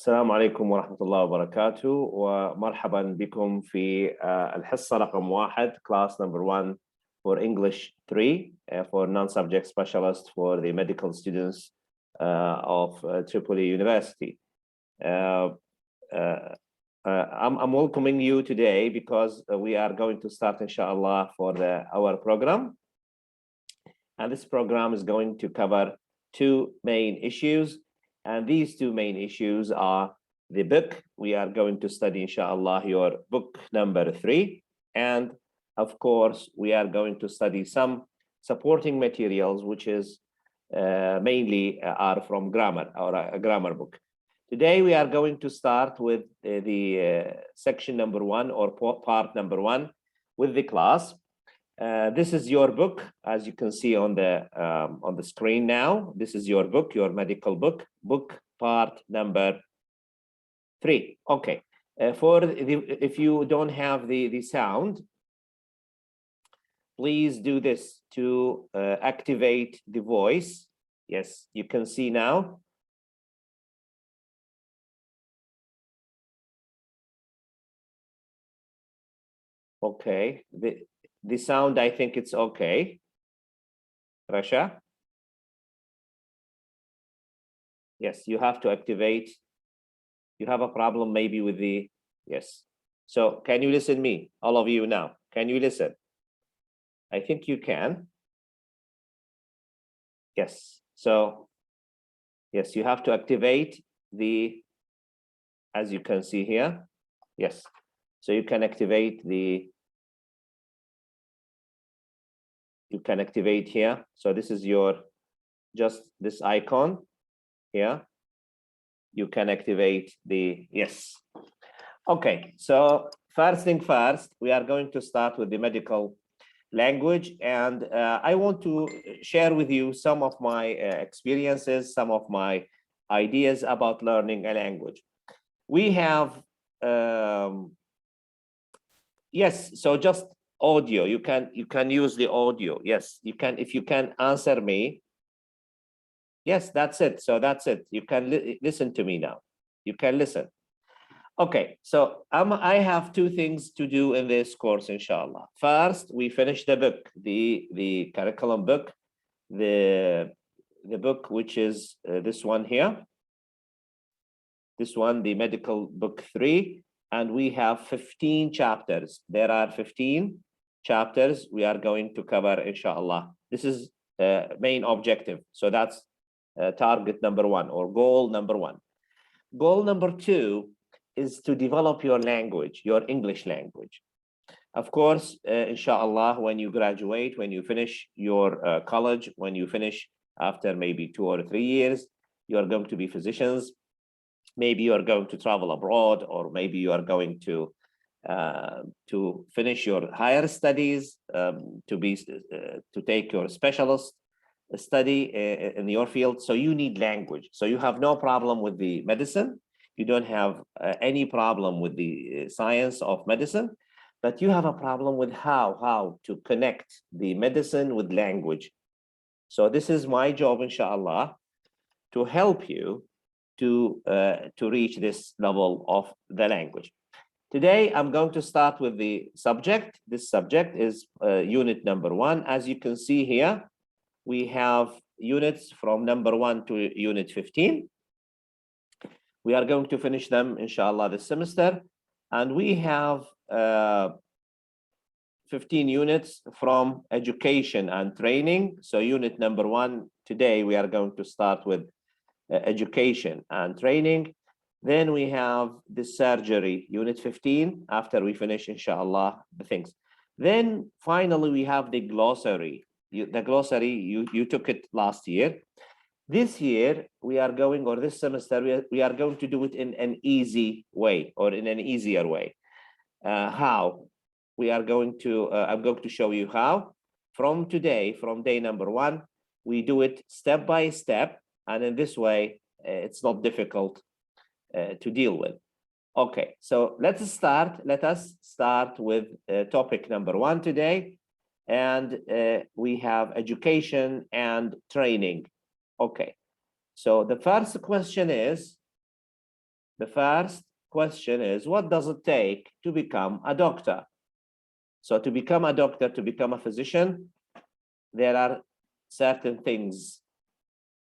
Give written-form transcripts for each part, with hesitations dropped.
السلام عليكم ورحمة الله وبركاته ومرحبا بكم في الحصة رقم 1 class number 1 for English 3 for non-subject specialists for the medical students of Tripoli University. I'm welcoming you today because we are going to start inshallah for our program, and this program is going to cover two main issues. And these two main issues are the book. We are going to study, inshallah, your book number 3. And of course, we are going to study some supporting materials, which is mainly are from grammar or a grammar book. Today, we are going to start with the section number 1 or part number 1 with the class. This is your book, as you can see on the screen now. This is your book, your medical book, book part number 3. Okay. If you don't have the sound, please do this to activate the voice. Yes, you can see now. Okay. The sound, I think it's okay. Rasha? Yes, you have to activate. You have a problem maybe with the, yes. So can you listen to me, all of you now? Can you listen? I think you can. Yes, so, yes, you have to activate the, as you can see here. Yes, so you can activate the, you can activate here. So this is your, just this icon here. You can activate the, yes. Okay, so first thing first, we are going to start with the medical language. And I want to share with you some of my experiences, some of my ideas about learning a language. We have, yes, so just audio, you can use the audio. Yes, you can, if you can answer me. Yes, that's it. So that's it. You can listen to me now. You can listen. Okay, so I have two things to do in this course, inshallah. First, we finish the book, the curriculum book, the book which is this one here. This one, the medical book 3, and we have 15 chapters. There are 15 chapters we are going to cover, inshallah. This is main objective. So that's target number 1 or goal number 1. Goal number 2 is to develop your language, your English language. Of course, inshallah, when you graduate, when you finish your college, when you finish after maybe 2 or 3 years, you are going to be physicians. Maybe you are going to travel abroad, or maybe you are going to finish your higher studies, to take your specialist study in your field. So you need language. So you have no problem with the medicine. You don't have any problem with the science of medicine, but you have a problem with how to connect the medicine with language. So this is my job, inshallah, to help you to reach this level of the language. Today, I'm going to start with the subject. This subject is unit number 1. As you can see here, we have units from number 1 to unit 15. We are going to finish them, inshallah, this semester. And we have 15 units from education and training. So unit number 1, today we are going to start with education and training. Then we have the surgery, unit 15, after we finish, inshallah, the things. Then finally, we have the glossary. The glossary, you took it last year. This year, we are going, or this semester, we are going to do it in an easy way, or in an easier way. How? We are going to, I'm going to show you how. From today, from day number 1, we do it step by step. And in this way, it's not difficult to deal with. Okay, so let us start with topic number 1 today. And we have education and training. Okay, so the first question is, The first question is, what does it take to become a doctor? So to become a doctor, to become a physician, there are certain things,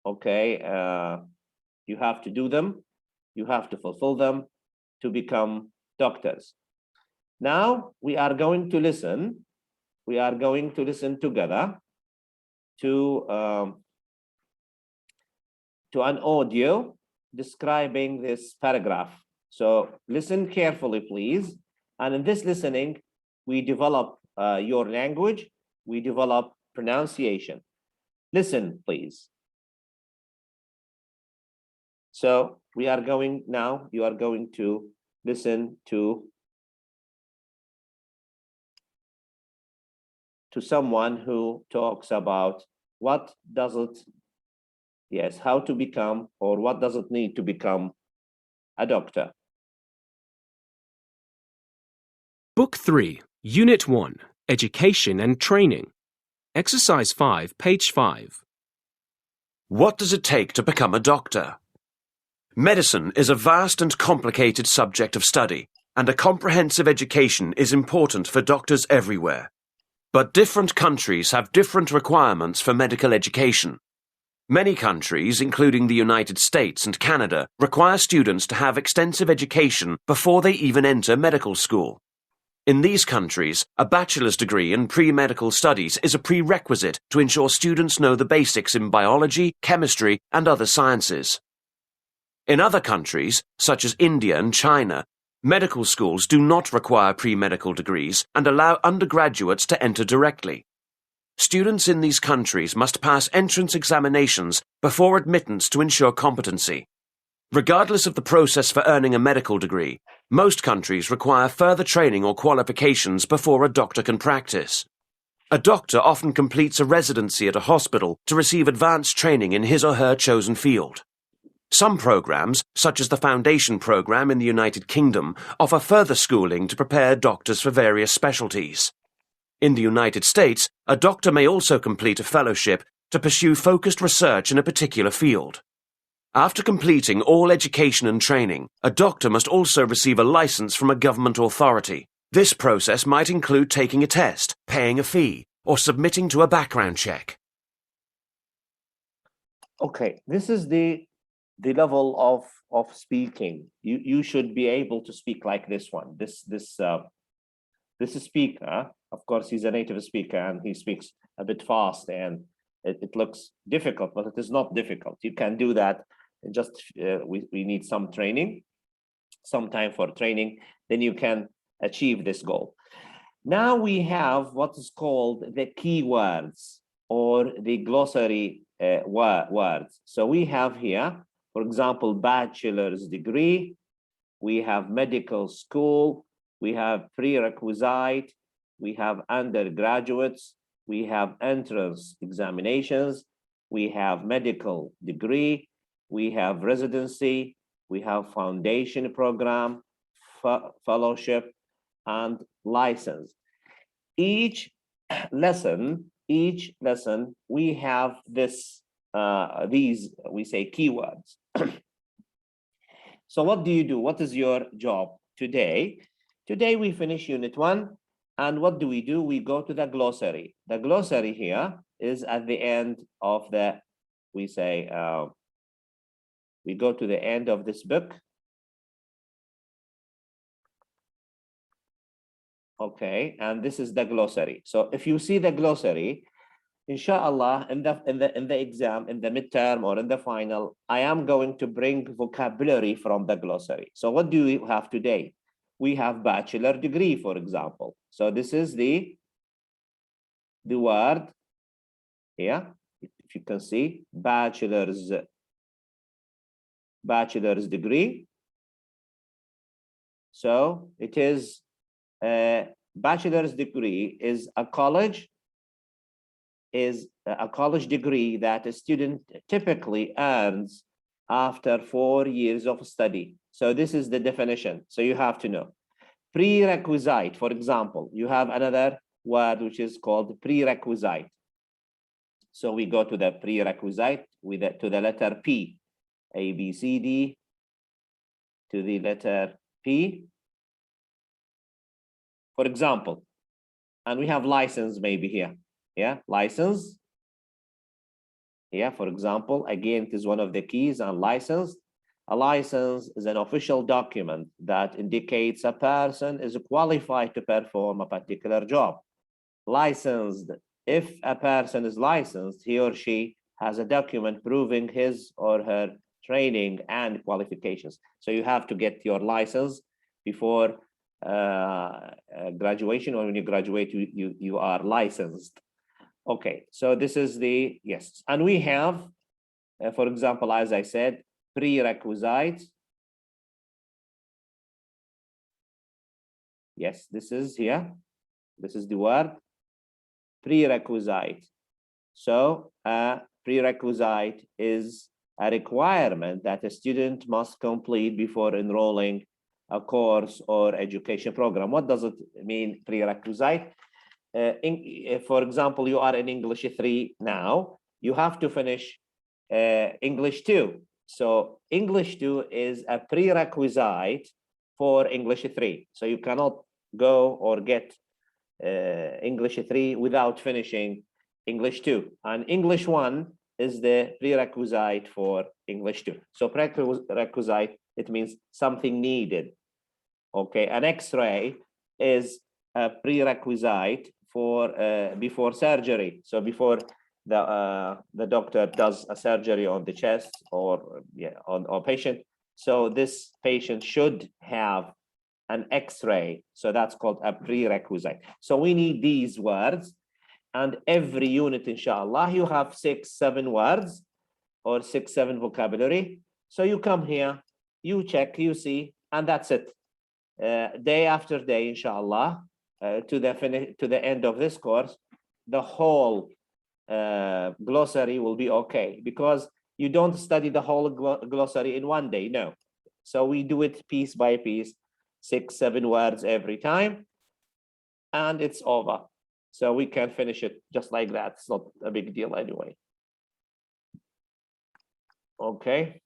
okay? You have to do them, you have to fulfill them to become doctors. Now we are going to listen together to an audio describing this paragraph. So listen carefully, please. And in this listening, we develop your language, we develop pronunciation. Listen, please. So we are going now, you are going to listen to someone who talks about what does it, yes, how to become, or what does it need to become a doctor. Book 3, Unit 1, Education and Training. Exercise 5, page 5. What does it take to become a doctor? Medicine is a vast and complicated subject of study, and a comprehensive education is important for doctors everywhere. But different countries have different requirements for medical education. Many countries, including the United States and Canada, require students to have extensive education before they even enter medical school. In these countries, a bachelor's degree in pre-medical studies is a prerequisite to ensure students know the basics in biology, chemistry, and other sciences. In other countries, such as India and China, medical schools do not require pre-medical degrees and allow undergraduates to enter directly. Students in these countries must pass entrance examinations before admittance to ensure competency. Regardless of the process for earning a medical degree, most countries require further training or qualifications before a doctor can practice. A doctor often completes a residency at a hospital to receive advanced training in his or her chosen field. Some programs, such as the Foundation Program in the United Kingdom, offer further schooling to prepare doctors for various specialties. In the United States, a doctor may also complete a fellowship to pursue focused research in a particular field. After completing all education and training, a doctor must also receive a license from a government authority. This process might include taking a test, paying a fee, or submitting to a background check. Okay, this is the level of speaking. You should be able to speak like this one. This speaker, of course, he's a native speaker and he speaks a bit fast, and it looks difficult, but it is not difficult. You can do that. Just we need some training, some time for training, then you can achieve this goal. Now we have what is called the keywords or the glossary words. So we have here, for example, bachelor's degree, we have medical school, we have prerequisite, we have undergraduates, we have entrance examinations, we have medical degree, we have residency, we have foundation program, fellowship, and license. Each lesson, we have this, these, we say keywords. So what do you do? What is your job today? Today we finish unit 1, and what do? We go to the glossary. The glossary here is at the end of the, we say, we go to the end of this book. Okay, and this is the glossary. So if you see the glossary, inshallah, in the exam, in the midterm or in the final, I am going to bring vocabulary from the glossary. So what do we have today? We have bachelor degree, for example. So this is the word here. If you can see, bachelor's degree. So it is a bachelor's degree is a college degree that a student typically earns after 4 years of study. So this is the definition. So you have to know. Prerequisite, for example, you have another word which is called prerequisite. So we go to the prerequisite to the letter P, A, B, C, D, to the letter P. For example, and we have license maybe here. Yeah, license. Yeah, for example, again, it is one of the keys on license. A license is an official document that indicates a person is qualified to perform a particular job. Licensed, if a person is licensed, he or she has a document proving his or her training and qualifications. So you have to get your license before graduation, or when you graduate, you are licensed. Okay, so this is the, yes. And we have, for example, as I said, prerequisite. Yes, this is here. This is the word prerequisite. So a prerequisite is a requirement that a student must complete before enrolling a course or education program. What does it mean, prerequisite? For example, you are in English 3 now, you have to finish English 2. So English 2 is a prerequisite for English 3. So you cannot go or get English 3 without finishing English 2. And English 1 is the prerequisite for English 2. So prerequisite, it means something needed. Okay, an X-ray is a prerequisite for before surgery. So before the doctor does a surgery on the chest or on patient, so this patient should have an X-ray. So that's called a prerequisite. So we need these words, and every unit, inshallah, you have 6, 7 words or 6, 7 vocabulary. So you come here, you check, you see, and that's it. Day after day, inshallah, to the end of this course, the whole glossary will be okay, because you don't study the whole glossary in one day. No. So we do it piece by piece, 6, 7 words every time, and it's over. So we can finish it just like that. It's not a big deal anyway. Okay.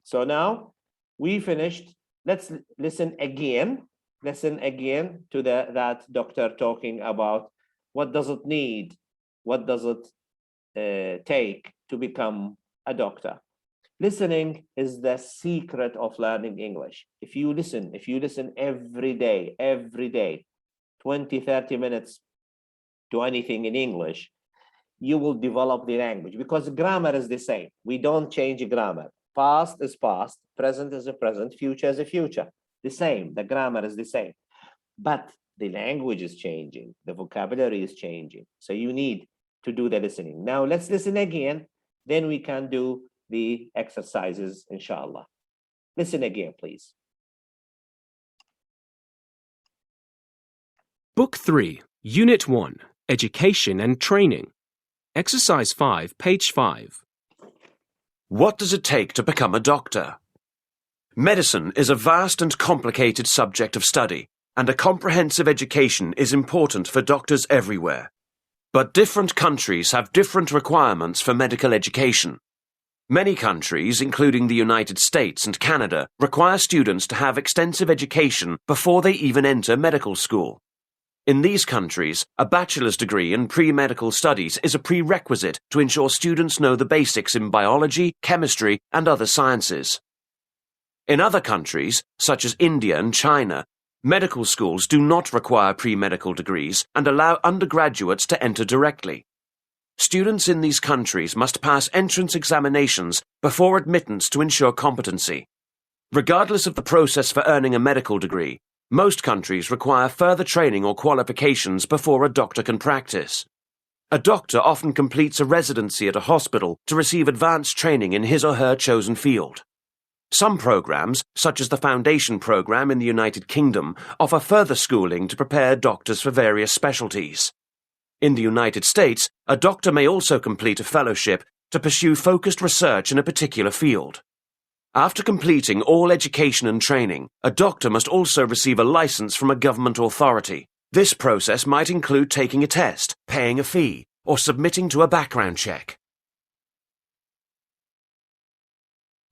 So now we finished. Let's listen again. Listen again to that doctor talking about what does it need, what does it take to become a doctor. Listening is the secret of learning English. If you listen every day, 20, 30 minutes to anything in English, you will develop the language, because grammar is the same. We don't change grammar. Past is past, present is a present, future is a future. The same, the grammar is the same. But the language is changing, the vocabulary is changing. So you need to do the listening. Now let's listen again, then we can do the exercises, inshallah. Listen again, please. Book 3, Unit 1, Education and Training. Exercise 5, page 5. What does it take to become a doctor? Medicine is a vast and complicated subject of study, and a comprehensive education is important for doctors everywhere. But different countries have different requirements for medical education. Many countries, including the United States and Canada, require students to have extensive education before they even enter medical school. In these countries, a bachelor's degree in pre-medical studies is a prerequisite to ensure students know the basics in biology, chemistry, and other sciences. In other countries, such as India and China, medical schools do not require pre-medical degrees and allow undergraduates to enter directly. Students in these countries must pass entrance examinations before admittance to ensure competency. Regardless of the process for earning a medical degree, most countries require further training or qualifications before a doctor can practice. A doctor often completes a residency at a hospital to receive advanced training in his or her chosen field. Some programs, such as the Foundation Program in the United Kingdom, offer further schooling to prepare doctors for various specialties. In the United States, a doctor may also complete a fellowship to pursue focused research in a particular field. After completing all education and training, a doctor must also receive a license from a government authority. This process might include taking a test, paying a fee, or submitting to a background check.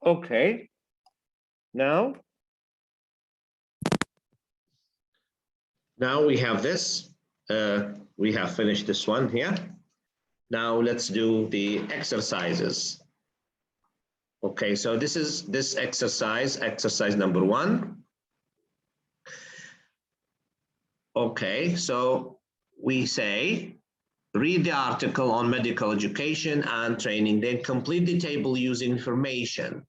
Okay. Now, Now we have this. We have finished this one here. Now let's do the exercises. Okay, so this is this exercise number 1. Okay, so we say, read the article on medical education and training, then complete the table using information.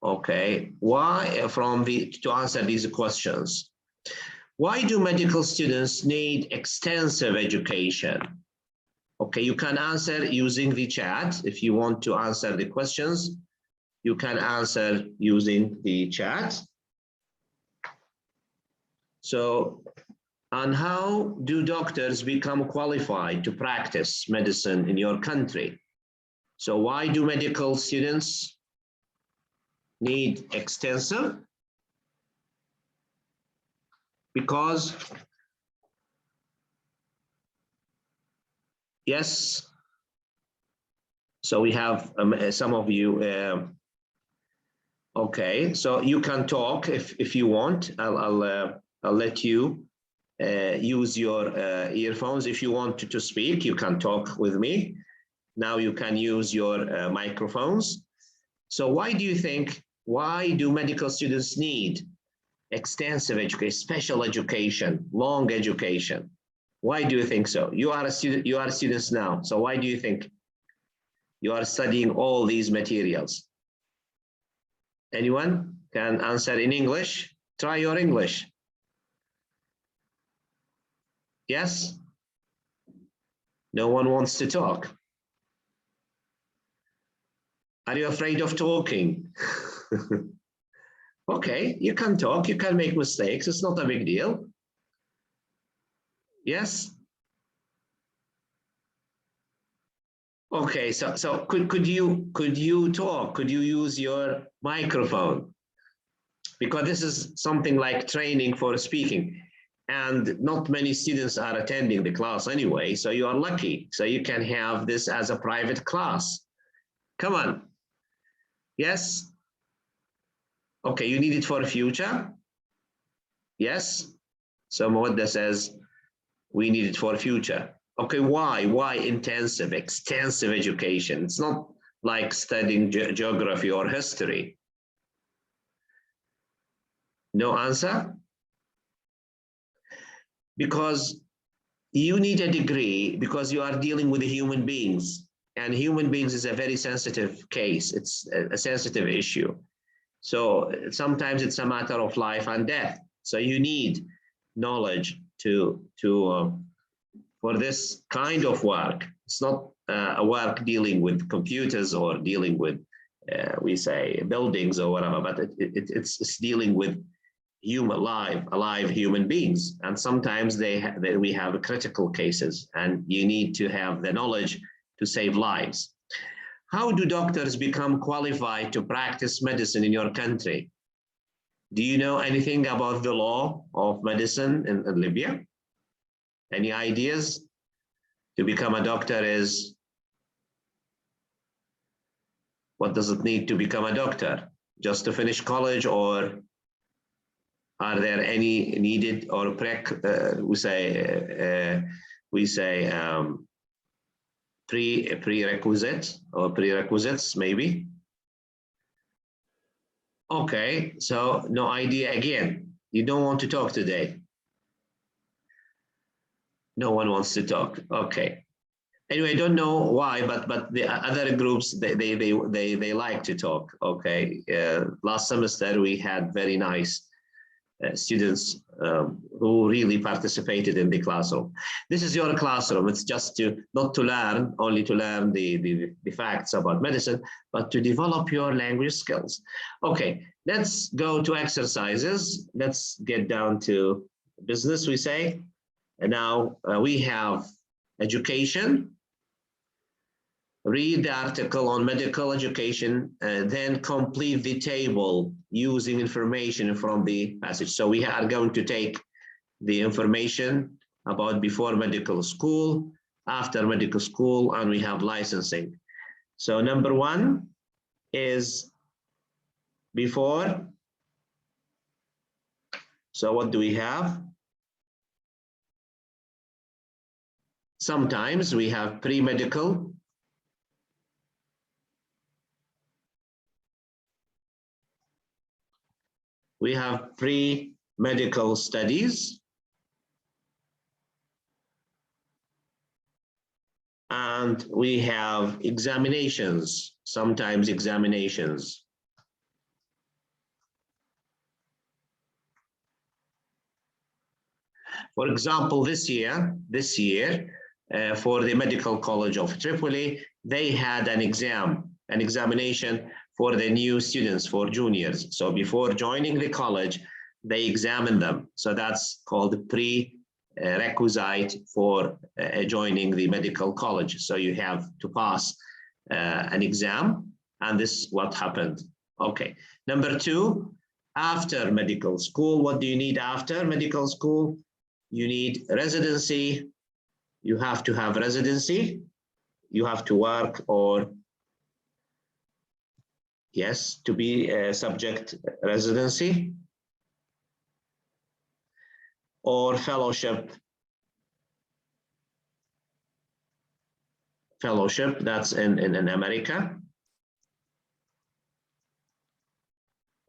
Okay, why to answer these questions. Why do medical students need extensive education? Okay, you can answer using the chat. If you want to answer the questions, you can answer using the chat. So, and how do doctors become qualified to practice medicine in your country? So why do medical students need extensive? Because, yes, so we have some of you, okay, so you can talk if you want. I'll let you use your earphones. If you want to speak, you can talk with me. Now you can use your microphones. So why do medical students need extensive education, special education, long education? Why do you think so? You are students now. So why do you think you are studying all these materials? Anyone can answer in English? Try your English. Yes? No one wants to talk. Are you afraid of talking? Okay, you can talk, you can make mistakes, it's not a big deal. Yes? Okay, so could you talk? Could you use your microphone? Because this is something like training for speaking, and not many students are attending the class anyway, so you are lucky. So you can have this as a private class. Come on. Yes? Okay, you need it for the future? Yes? So Mawadda says, we need it for the future. Okay, why? Why intensive, extensive education? It's not like studying geography or history. No answer? Because you need a degree because you are dealing with human beings, and human beings is a very sensitive case. It's a sensitive issue. So sometimes it's a matter of life and death. So you need knowledge for this kind of work. It's not a work dealing with computers or dealing with, we say, buildings or whatever, but it's dealing with alive human beings. And sometimes we have critical cases, and you need to have the knowledge to save lives. How do doctors become qualified to practice medicine in your country? Do you know anything about the law of medicine in Libya? Any ideas? To become a doctor is, what does it need to become a doctor? Just to finish college, or are there any needed or prerequisites maybe? Okay, so no idea again. You don't want to talk today. No one wants to talk. Okay. Anyway, I don't know why, but the other groups they like to talk. Okay. Last semester we had very nice students who really participated in the classroom. This is your classroom. It's just not to learn, only to learn the facts about medicine, but to develop your language skills. Okay, let's go to exercises. Let's get down to business, we say. And now we have education. Read the article on medical education, then complete the table using information from the passage. So we are going to take the information about before medical school, after medical school, and we have licensing. So number 1 is before. So what do we have? Sometimes we have pre-medical. We have pre-medical studies. And we have examinations, sometimes examinations. For example, this year, for the Medical College of Tripoli, they had an examination for the new students, for juniors. So before joining the college, they examined them. So that's called prerequisite for joining the medical college. So you have to pass an exam, and this is what happened. Okay, number two, after medical school, what do you need after medical school? You need residency. You have to have residency. You have to work, or yes, to be a subject residency or fellowship. Fellowship, that's in America.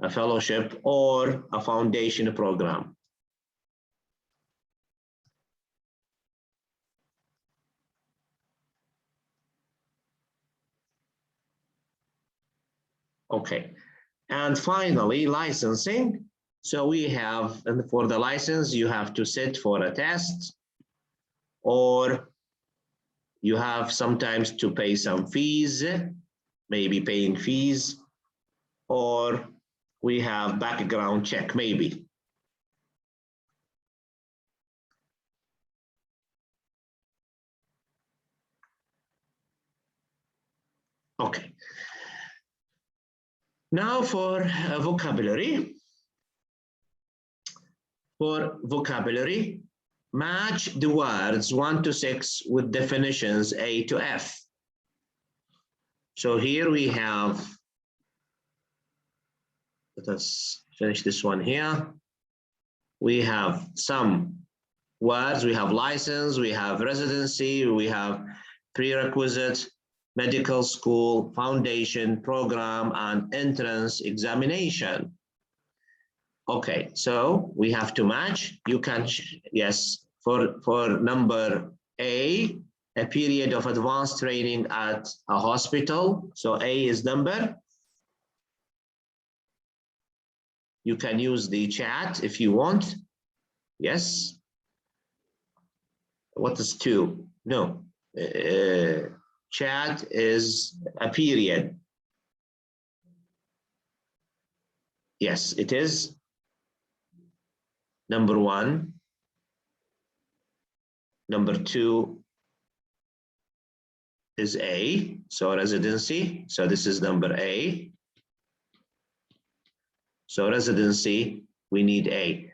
A fellowship or a foundation program. Okay, and finally, licensing. So we have, and for the license, you have to sit for a test, or you have sometimes to pay some fees, maybe paying fees, or we have background check, maybe. Okay. Now for vocabulary. For vocabulary, match the words 1 to 6 with definitions A to F. So here we have, let us finish this one here. We have some words, we have license, we have residency, we have prerequisite, medical school, foundation, program, and entrance examination. Okay, so we have to match. You can, yes, for number A, a period of advanced training at a hospital. So A is number. You can use the chat if you want. Yes. What is 2? No. Chat is a period. Yes, it is. Number 1. Number 2 is A, so residency. So this is number A. So residency, we need A.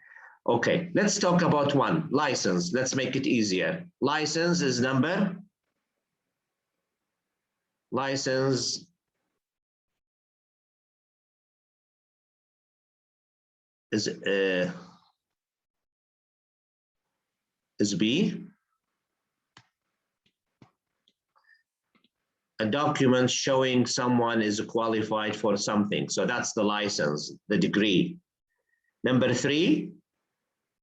Okay, let's talk about 1, license. Let's make it easier. License is number. License is B. A document showing someone is qualified for something. So that's the license, the degree. Number 3,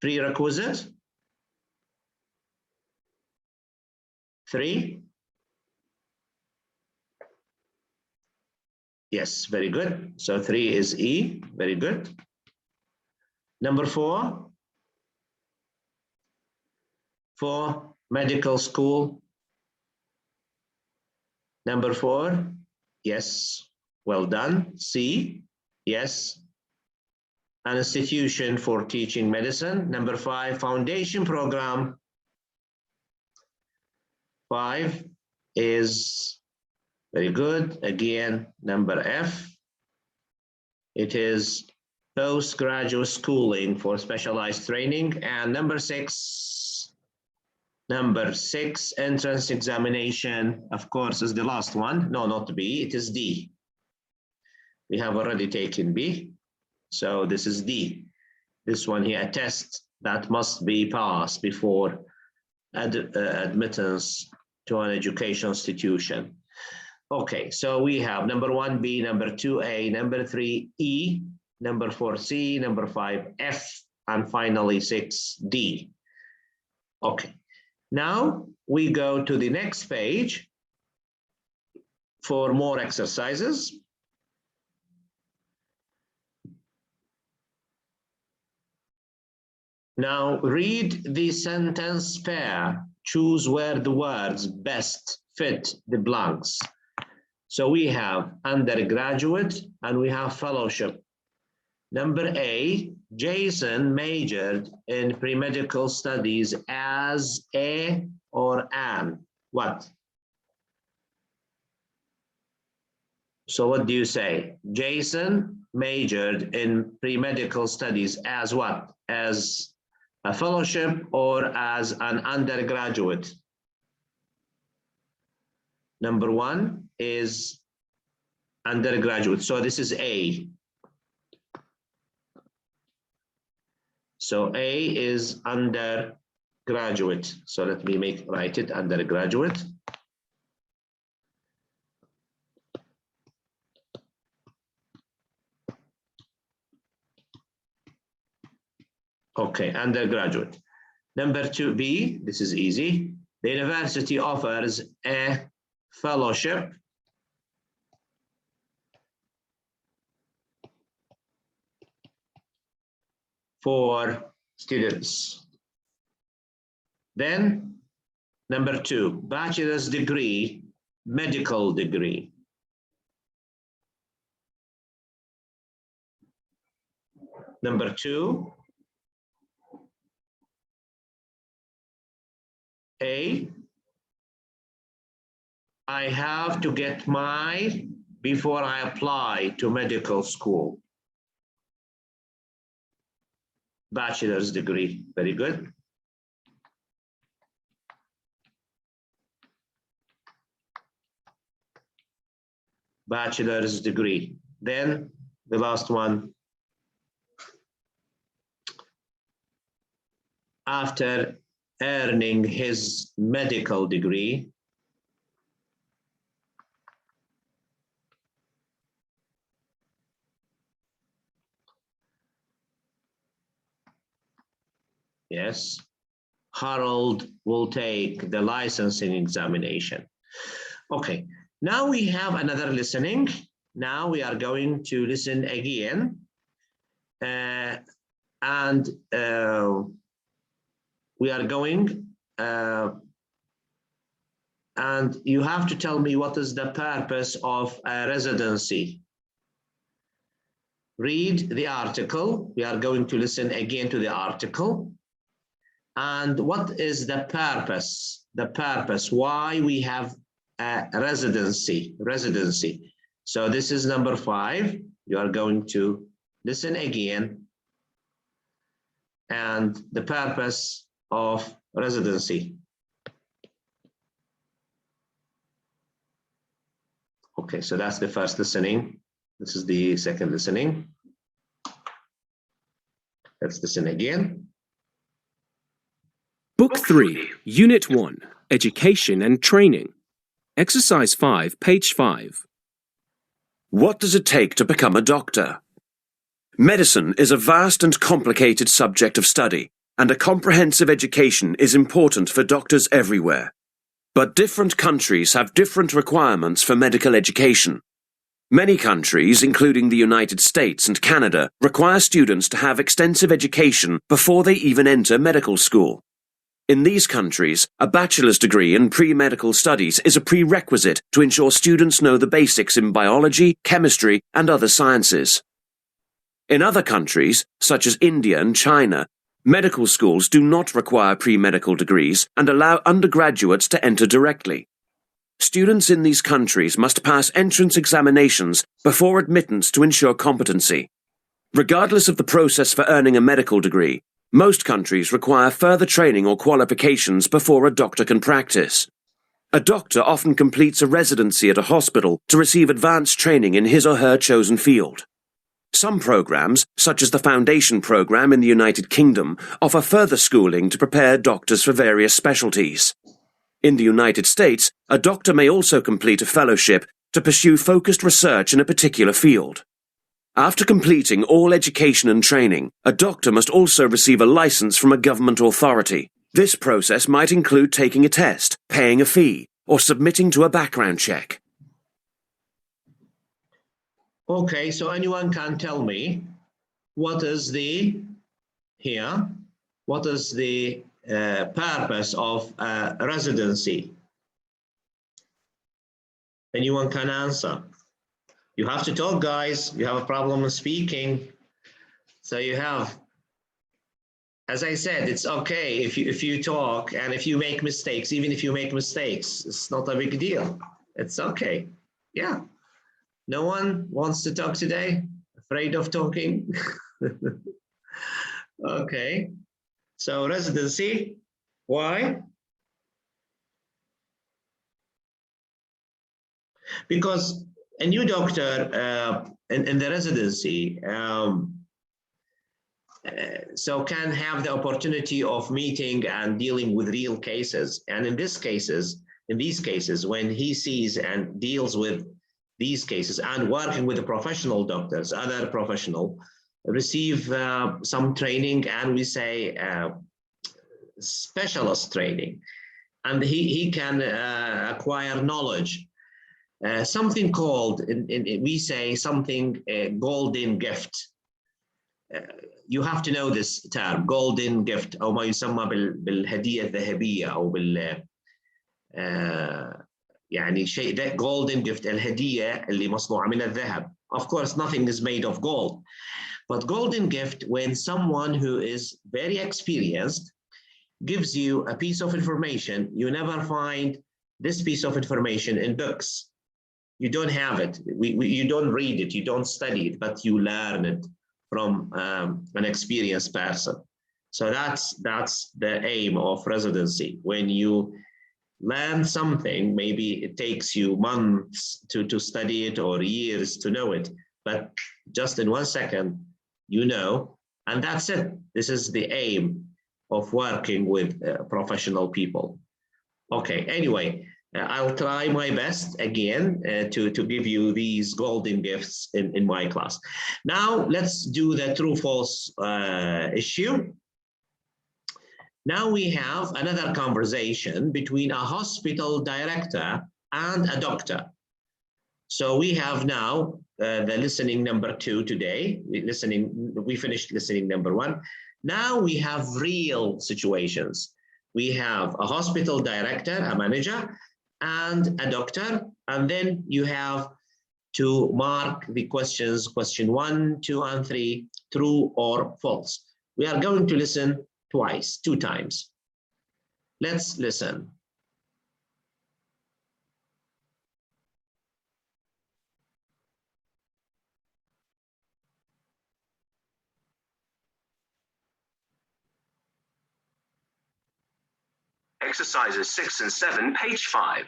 prerequisite. 3. Yes, very good. So 3 is E, very good. Number 4, for medical school. Number 4, yes, well done. C, yes. An institution for teaching medicine. Number 5, foundation program. 5 is very good. Again, number F. It is postgraduate schooling for specialized training. And number 6, entrance examination, of course, is the last one. No, not B, it is D. We have already taken B. So this is D. This one here, a test that must be passed before admittance to an education institution. Okay, so we have number 1B, number 2A, number 3E, number 4C, number 5F, and finally 6D. Okay, now we go to the next page for more exercises. Now read the sentence pair. Choose where the words best fit the blanks. So we have undergraduate and we have fellowship. Number A, Jason majored in pre-medical studies as a or an. What? So what do you say? Jason majored in pre-medical studies as what? As a fellowship or as an undergraduate? Number 1 is undergraduate. So this is A. So A is undergraduate. So let me write it undergraduate. Okay, undergraduate. Number 2B, this is easy. The university offers a fellowship for students. Then number 2, bachelor's degree, medical degree. Number 2, A, I have to get my before I apply to medical school. Bachelor's degree, very good. Bachelor's degree. Then the last one. After earning his medical degree, yes, Harold will take the licensing examination. Okay, now we have another listening. Now we are going to listen again. We are going, and you have to tell me what is the purpose of a residency. Read the article. We are going to listen again to the article. And what is the purpose? The purpose, why we have a residency. So this is number 5. You are going to listen again. And the purpose of residency. Okay, so that's the first listening. This is the second listening. Let's listen again. Book 3, Unit 1, Education and Training. Exercise 5, page 5. What does it take to become a doctor? Medicine is a vast and complicated subject of study, and a comprehensive education is important for doctors everywhere. But different countries have different requirements for medical education. Many countries, including the United States and Canada, require students to have extensive education before they even enter medical school. In these countries, a bachelor's degree in pre-medical studies is a prerequisite to ensure students know the basics in biology, chemistry, and other sciences. In other countries, such as India and China, medical schools do not require pre-medical degrees and allow undergraduates to enter directly. Students in these countries must pass entrance examinations before admittance to ensure competency. Regardless of the process for earning a medical degree, most countries require further training or qualifications before a doctor can practice. A doctor often completes a residency at a hospital to receive advanced training in his or her chosen field. Some programs, such as the Foundation Program in the United Kingdom, offer further schooling to prepare doctors for various specialties. In the United States, a doctor may also complete a fellowship to pursue focused research in a particular field. After completing all education and training, a doctor must also receive a license from a government authority. This process might include taking a test, paying a fee, or submitting to a background check. Okay, so anyone can tell me what is the purpose of residency? Anyone can answer. You have to talk, guys. You have a problem speaking. So you have, as I said, it's okay if you talk and if you make mistakes, even if you make mistakes, it's not a big deal. It's okay. Yeah. No one wants to talk today? Afraid of talking? Okay. So residency, why? Because a new doctor in the residency so can have the opportunity of meeting and dealing with real cases. And in these cases, when he sees and deals with these cases and working with the professional doctors, other professional, receive some training, and we say specialist training, and he can acquire knowledge. Something called, we say something, golden gift. You have to know this term, golden gift, أو ما يسمى بالهدية الذهبية أو يعني شيء ده golden gift, الهدية اللي مصنوعة من الذهب. Of course, nothing is made of gold, but golden gift, when someone who is very experienced gives you a piece of information, you never find this piece of information in books. You don't have it. You don't read it. You don't study it, but you learn it from an experienced person. So that's the aim of residency. When you learn something, maybe it takes you months to study it or years to know it, but just in 1 second, you know, and that's it. This is the aim of working with professional people. Okay, anyway, I'll try my best again to give you these golden gifts in my class. Now let's do the true-false issue. Now we have another conversation between a hospital director and a doctor. So we have now the listening number 2 today. We finished listening number 1. Now we have real situations. We have a hospital director, a manager, and a doctor, and then you have to mark the questions, question 1, 2, and 3, true or false. We are going to listen twice, 2 times. Let's listen. Exercises 6 and 7, page 5.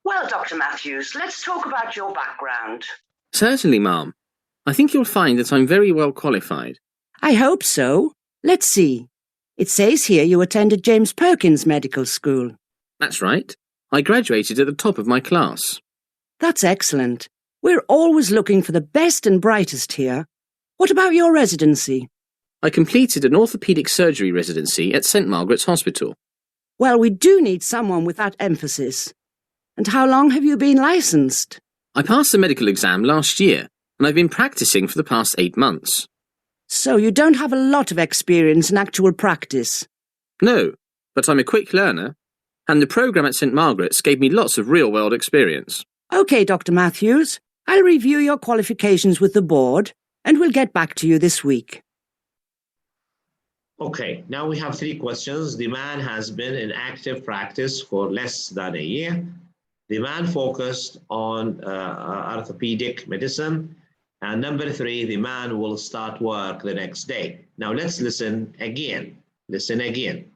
Well, Dr. Matthews, let's talk about your background. Certainly, ma'am. I think you'll find that I'm very well qualified. I hope so. Let's see. It says here you attended James Perkins Medical School. That's right. I graduated at the top of my class. That's excellent. We're always looking for the best and brightest here. What about your residency? I completed an orthopaedic surgery residency at St. Margaret's Hospital. Well, we do need someone with that emphasis. And how long have you been licensed? I passed the medical exam last year, and I've been practicing for the past 8 months. So you don't have a lot of experience in actual practice? No, but I'm a quick learner, and the programme at St. Margaret's gave me lots of real-world experience. OK, Dr. Matthews. I'll review your qualifications with the board, and we'll get back to you this week. Okay, now we have 3 questions. The man has been in active practice for less than a year. The man focused on orthopedic medicine. And number 3, the man will start work the next day. Now let's listen again. Listen again.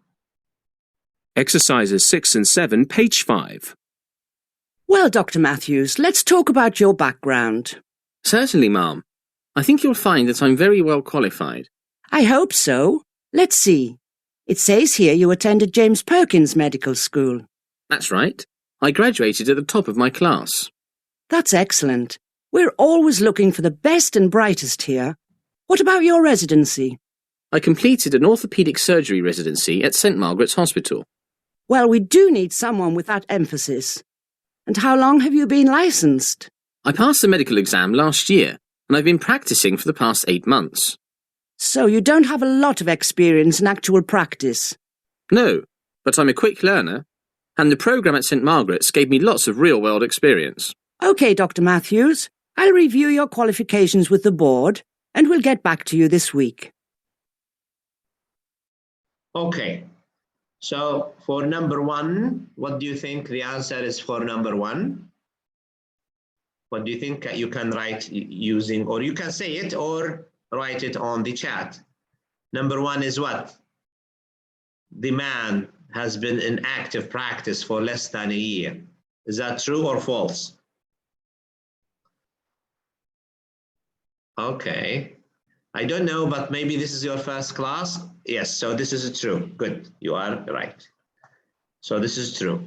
Exercises 6 and 7, page 5. Well, Dr. Matthews, let's talk about your background. Certainly, ma'am. I think you'll find that I'm very well qualified. I hope so. Let's see. It says here you attended James Perkins Medical School. That's right. I graduated at the top of my class. That's excellent. We're always looking for the best and brightest here. What about your residency? I completed an orthopaedic surgery residency at St Margaret's Hospital. Well, we do need someone with that emphasis. And how long have you been licensed? I passed the medical exam last year, and I've been practicing for the past 8 months. So you don't have a lot of experience in actual practice? No, but I'm a quick learner, and the programme at St Margaret's gave me lots of real-world experience. OK, Dr. Matthews. I'll review your qualifications with the board, and we'll get back to you this week. Okay. So for number 1, what do you think the answer is for number 1? What do you think you can write using, or you can say it or write it on the chat? Number 1 is what? The man has been in active practice for less than a year. Is that true or false? Okay. I don't know, but maybe this is your first class. Yes, so this is true. Good, you are right. So this is true.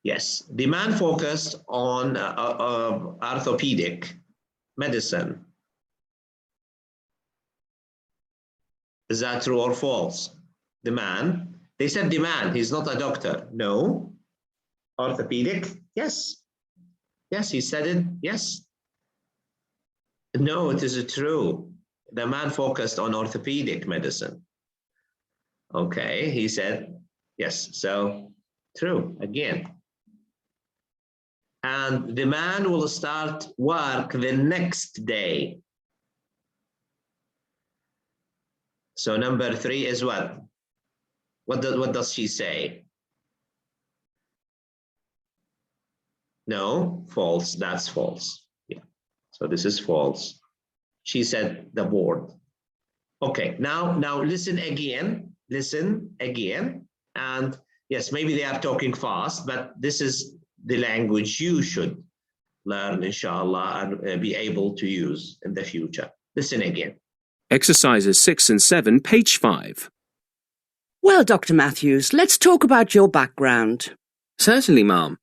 Yes, the man focused on orthopedic medicine. Is that true or false? The man, they said the man, he's not a doctor. No. Orthopedic, yes. Yes, he said it, yes. No, it is true. The man focused on orthopedic medicine. Okay, he said, yes, so true again. And the man will start work the next day. So number 3 is what? What does she say? No, false, that's false. Yeah, so this is false. She said the board. Okay, now listen again, and yes, maybe they are talking fast, but this is the language you should learn, inshallah, and be able to use in the future. Listen again. Exercises 6 and 7, page 5. Well, Dr. Matthews, let's talk about your background. Certainly, ma'am.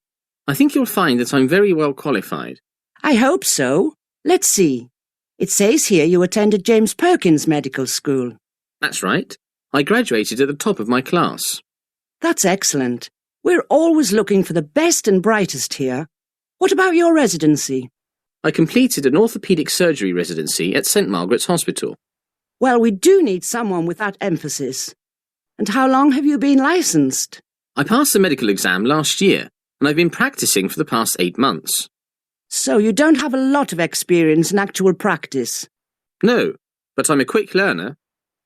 I think you'll find that I'm very well qualified. I hope so. Let's see. It says here you attended James Perkins Medical School. That's right. I graduated at the top of my class. That's excellent. We're always looking for the best and brightest here. What about your residency? I completed an orthopaedic surgery residency at St Margaret's Hospital. Well, we do need someone with that emphasis. And how long have you been licensed? I passed the medical exam last year, and I've been practicing for the past 8 months. So you don't have a lot of experience in actual practice? No, but I'm a quick learner,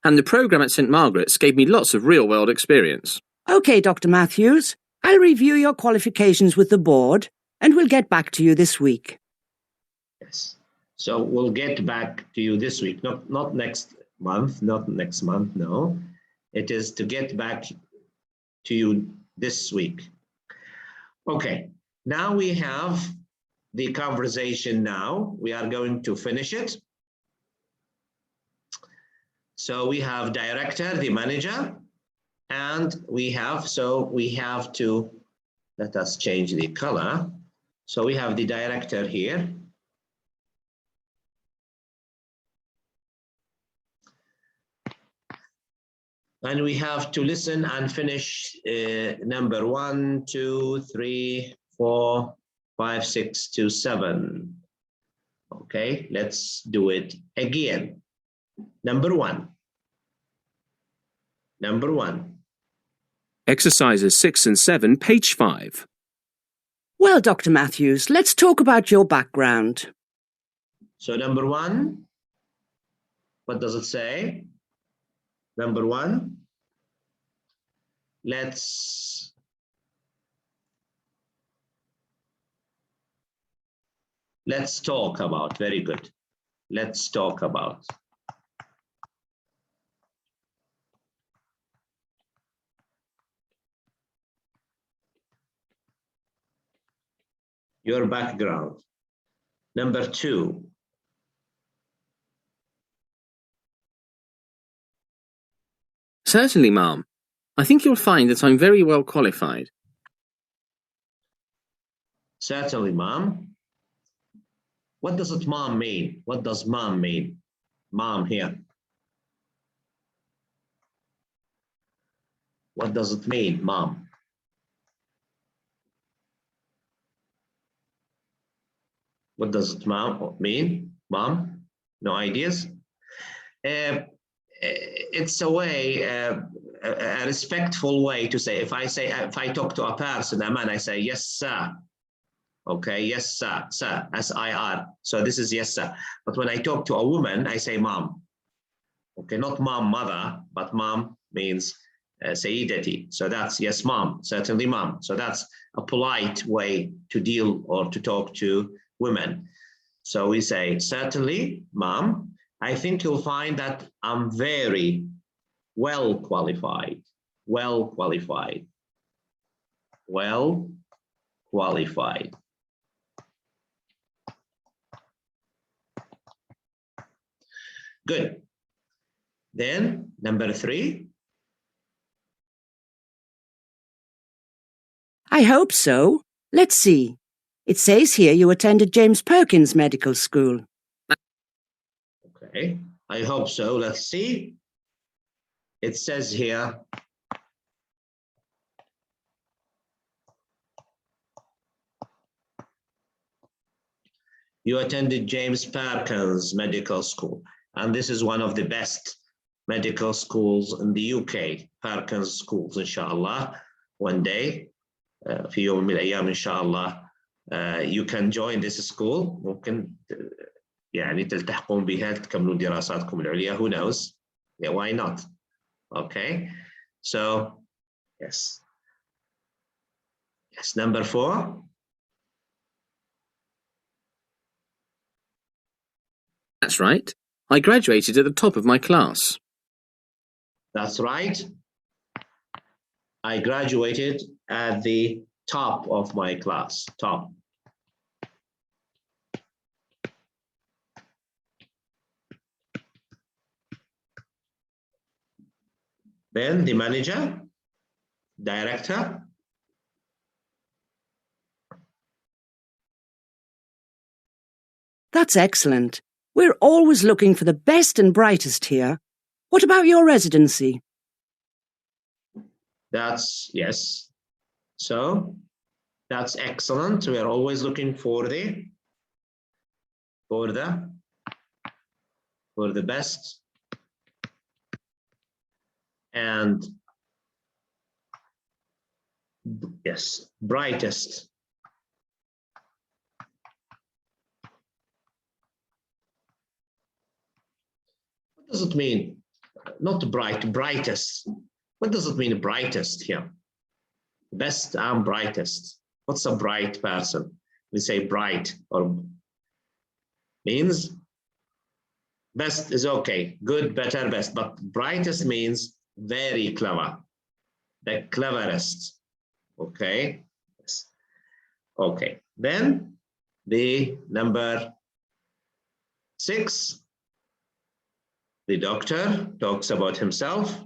and the programme at St Margaret's gave me lots of real-world experience. OK, Dr. Matthews. I'll review your qualifications with the board, and we'll get back to you this week. Yes, so we'll get back to you this week, not next month, no. It is to get back to you this week. Okay, now we have the conversation now. We are going to finish it. So we have director, the manager, and we have to, let us change the color. So we have the director here. And we have to listen and finish number 1, 2, 3, 4, 5, 6 to 7. Okay, let's do it again. Number 1. Exercises 6 and 7, page 5. Well, Dr. Matthews, let's talk about your background. So number 1, what does it say? Number 1, let's talk about, very good. Let's talk about. Your background. Number 2, Certainly, ma'am. I think you'll find that I'm very well qualified. Certainly, mom. What does it mom mean? What does mom mean? Mom here. What does it mean, mom? What does it mean, mom? No ideas? It's a way, a respectful way to say, if I talk to a person, a man, I say, yes, sir. Okay, yes, sir, sir, S-I-R. So this is yes, sir. But when I talk to a woman, I say mom. Okay, not mom, mother, but mom means Sayyidati. So that's yes, mom, certainly mom. So that's a polite way to deal or to talk to women. So we say, certainly, mom, I think you'll find that I'm very well qualified, well qualified, well qualified. Good. Then number 3. I hope so. Let's see. It says here you attended James Perkins Medical School. Okay, I hope so. Let's see. It says here, you attended James Perkins Medical School, and this is one of the best medical schools in the UK, Perkins schools, inshallah. One day, في يوم من الأيام إن شاء الله, you can join this school. ممكن يعني تلتحقون بها تكملون دراساتكم العليا. Who knows? Yeah, why not? Okay, so yes. Yes, number 4. That's right. I graduated at the top of my class. That's right. I graduated at the top of my class. Top. Then the manager, director. That's excellent. We're always looking for the best and brightest here. What about your residency? That's yes. So that's excellent. We are always looking for the best and yes, brightest. What does it mean? Not bright, brightest. What does it mean, brightest here? Best and brightest. What's a bright person? We say bright or means best is okay, good, better, best, but brightest means very clever, the cleverest. Okay, yes. Okay, then the number 6, the doctor talks about himself.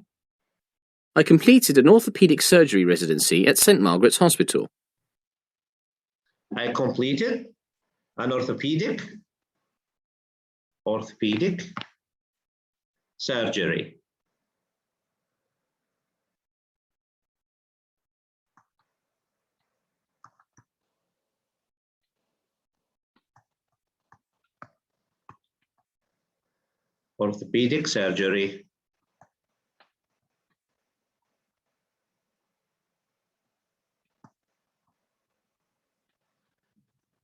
I completed an orthopedic surgery residency at St. Margaret's Hospital. I completed an orthopedic surgery. Orthopedic surgery.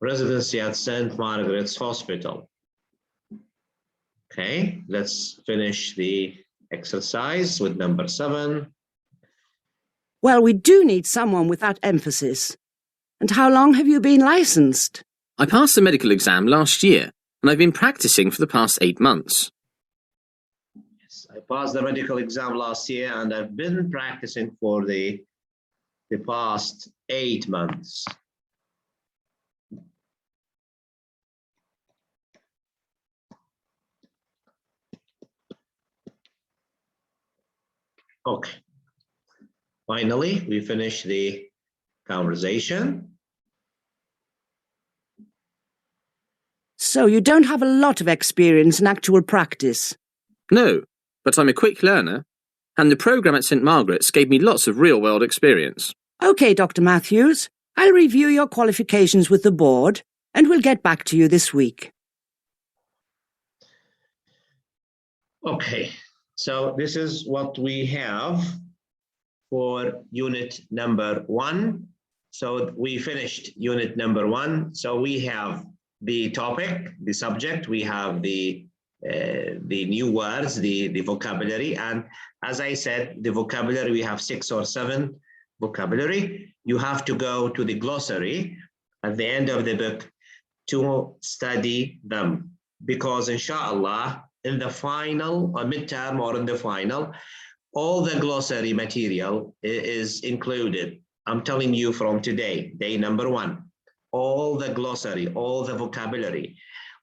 Residency at St. Margaret's Hospital. Okay, let's finish the exercise with number 7. Well, we do need someone with that emphasis. And how long have you been licensed? I passed the medical exam last year, and I've been practicing for the past 8 months. Yes, I passed the medical exam last year, and I've been practicing for the past 8 months. Okay. Finally, we finish the conversation. So you don't have a lot of experience in actual practice. No, but I'm a quick learner, and the programme at St Margaret's gave me lots of real-world experience. OK, Dr. Matthews. I'll review your qualifications with the board, and we'll get back to you this week. Okay, so this is what we have for unit number 1. So we finished unit number 1. So we have the topic, the subject, we have the new words, the vocabulary, and as I said, the vocabulary, we have 6 or 7 vocabulary. You have to go to the glossary at the end of the book to study them, because inshallah, in the final or midterm or in the final, all the glossary material is included. I'm telling you from today, day number 1, all the glossary, all the vocabulary.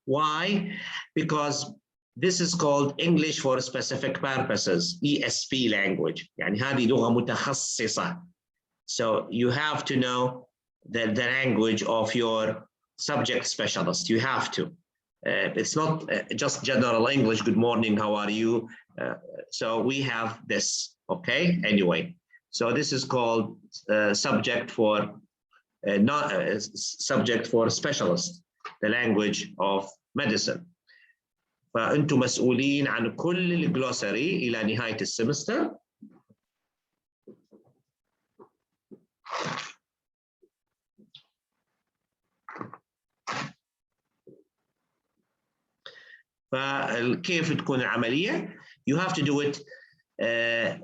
Why? Because this is called English for specific purposes, ESP language. يعني هذه لغة متخصصة. So you have to know the language of your subject specialist. You have to. It's not just general English, good morning, how are you? So we have this, okay? Anyway, so this is called subject for subject for specialist, the language of medicine. فأنتم مسؤولين عن كل الجلوسري إلى نهاية السمستر. فكيف تكون العملية؟ You have to do it,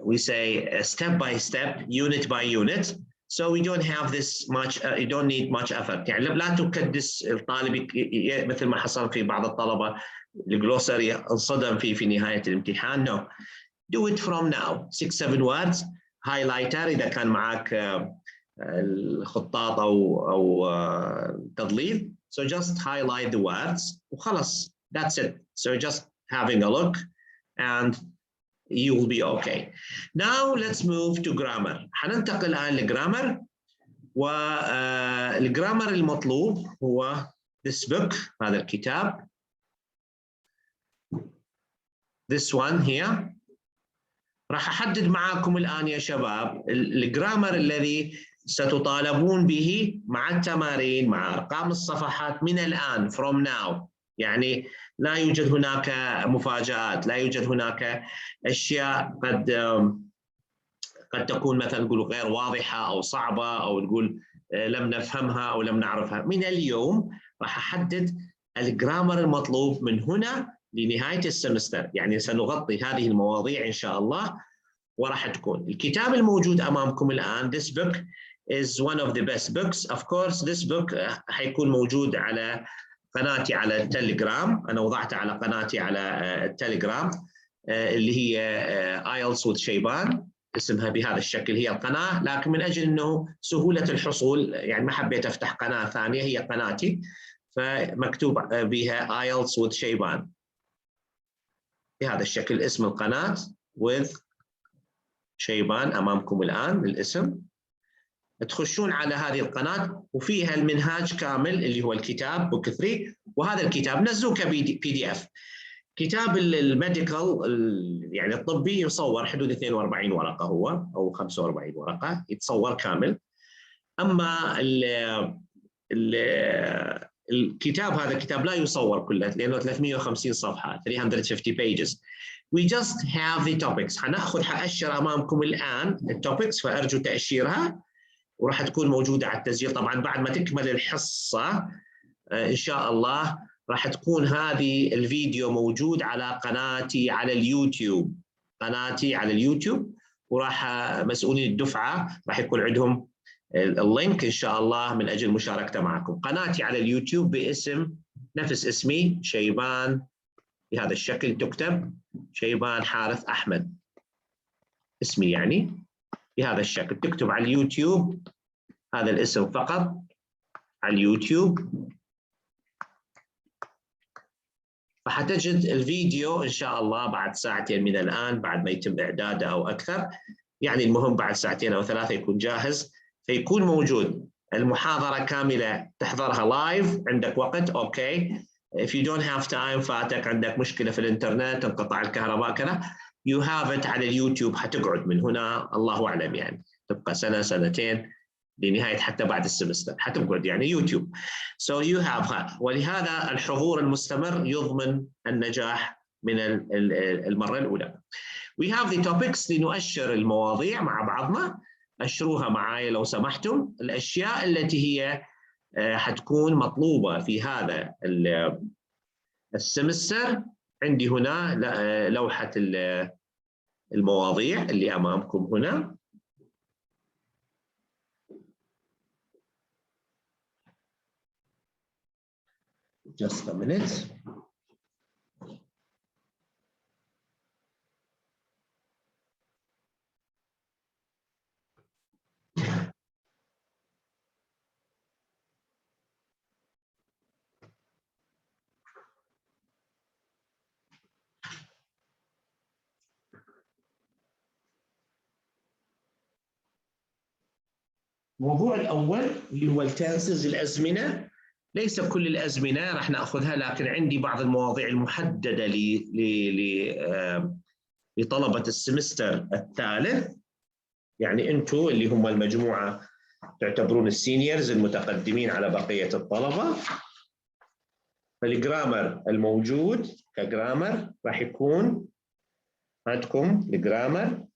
we say step by step, unit by unit. So we don't have this much, you don't need much effort. يعني لا تكدس الطالب مثل ما حصل في بعض الطلبة الجلوسري انصدم فيه في نهاية الامتحان. No, do it from now. 6-7 words, highlighter إذا كان معك الخطاط أو تضليل. So just highlight the words وخلص. That's it. So just having a look and you will be okay. Now let's move to grammar. حننتقل الآن للجرامر. والجرامر المطلوب هو this book, هذا الكتاب. This one here. راح أحدد معاكم الآن يا شباب الجرامر الذي ستطالبون به مع التمارين مع أرقام الصفحات من الآن from now. يعني لا يوجد هناك مفاجآت، لا يوجد هناك أشياء قد تكون مثلا نقول غير واضحة أو صعبة أو نقول لم نفهمها أو لم نعرفها. من اليوم راح أحدد الجرامر المطلوب من هنا لنهاية السمستر، يعني سنغطي هذه المواضيع إن شاء الله وراح تكون. الكتاب الموجود أمامكم الآن this book is one of the best books. Of course this book حيكون موجود على قناتي على التليجرام. أنا وضعتها على قناتي على التليجرام اللي هي IELTS with شيبان، اسمها بهذا الشكل هي القناة، لكن من أجل أنه سهولة الحصول يعني ما حبيت أفتح قناة ثانية، هي قناتي فمكتوب بها IELTS with شيبان بهذا الشكل اسم القناة with شيبان أمامكم الآن الاسم. تخشون على هذه القناة وفيها المنهاج كامل اللي هو الكتاب بوك 3، وهذا الكتاب نزلوه كPDF. كتاب الميديكال يعني الطبي يصور حدود 42 ورقة هو أو 45 ورقة يتصور كامل. أما الكتاب هذا الكتاب لا يصور كله لأنه 350 صفحة 350 pages. We just have the topics. حأشر أمامكم الآن التوبكس فأرجو تأشيرها وراح تكون موجودة على التسجيل. طبعا بعد ما تكمل الحصة إن شاء الله راح تكون هذه الفيديو موجود على قناتي على اليوتيوب، قناتي على اليوتيوب، وراح مسؤولين الدفعة راح يكون عندهم اللينك إن شاء الله من أجل مشاركته معكم. قناتي على اليوتيوب باسم نفس اسمي شيبان بهذا الشكل، تكتب شيبان حارث أحمد اسمي يعني بهذا الشكل، تكتب على اليوتيوب هذا الاسم فقط على اليوتيوب فحتجد الفيديو إن شاء الله بعد ساعتين من الآن، بعد ما يتم إعداده أو أكثر، يعني المهم بعد ساعتين أو 3 يكون جاهز، فيكون موجود المحاضرة كاملة تحضرها لايف، عندك وقت أوكي. If you don't have time، فاتك عندك مشكلة في الإنترنت، انقطاع الكهرباء كذا، you have it على اليوتيوب، حتقعد من هنا الله أعلم يعني تبقى سنة سنتين لنهاية حتى بعد السمستر حتقعد يعني يوتيوب. So you have ولهذا الحضور المستمر يضمن النجاح من المرة الأولى. We have the topics لنؤشر المواضيع مع بعضنا، أشروها معايا لو سمحتم. الأشياء التي هي حتكون مطلوبة في هذا السمستر، عندي هنا لوحة المواضيع اللي أمامكم هنا. Just a minute. الموضوع الأول اللي هو التنسز، الأزمنة. ليس كل الأزمنة راح نأخذها، لكن عندي بعض المواضيع المحددة لطلبة السمستر الثالث، يعني أنتم اللي هم المجموعة تعتبرون السينيورز المتقدمين على بقية الطلبة. فالجرامر الموجود كجرامر راح يكون عندكم الجرامر،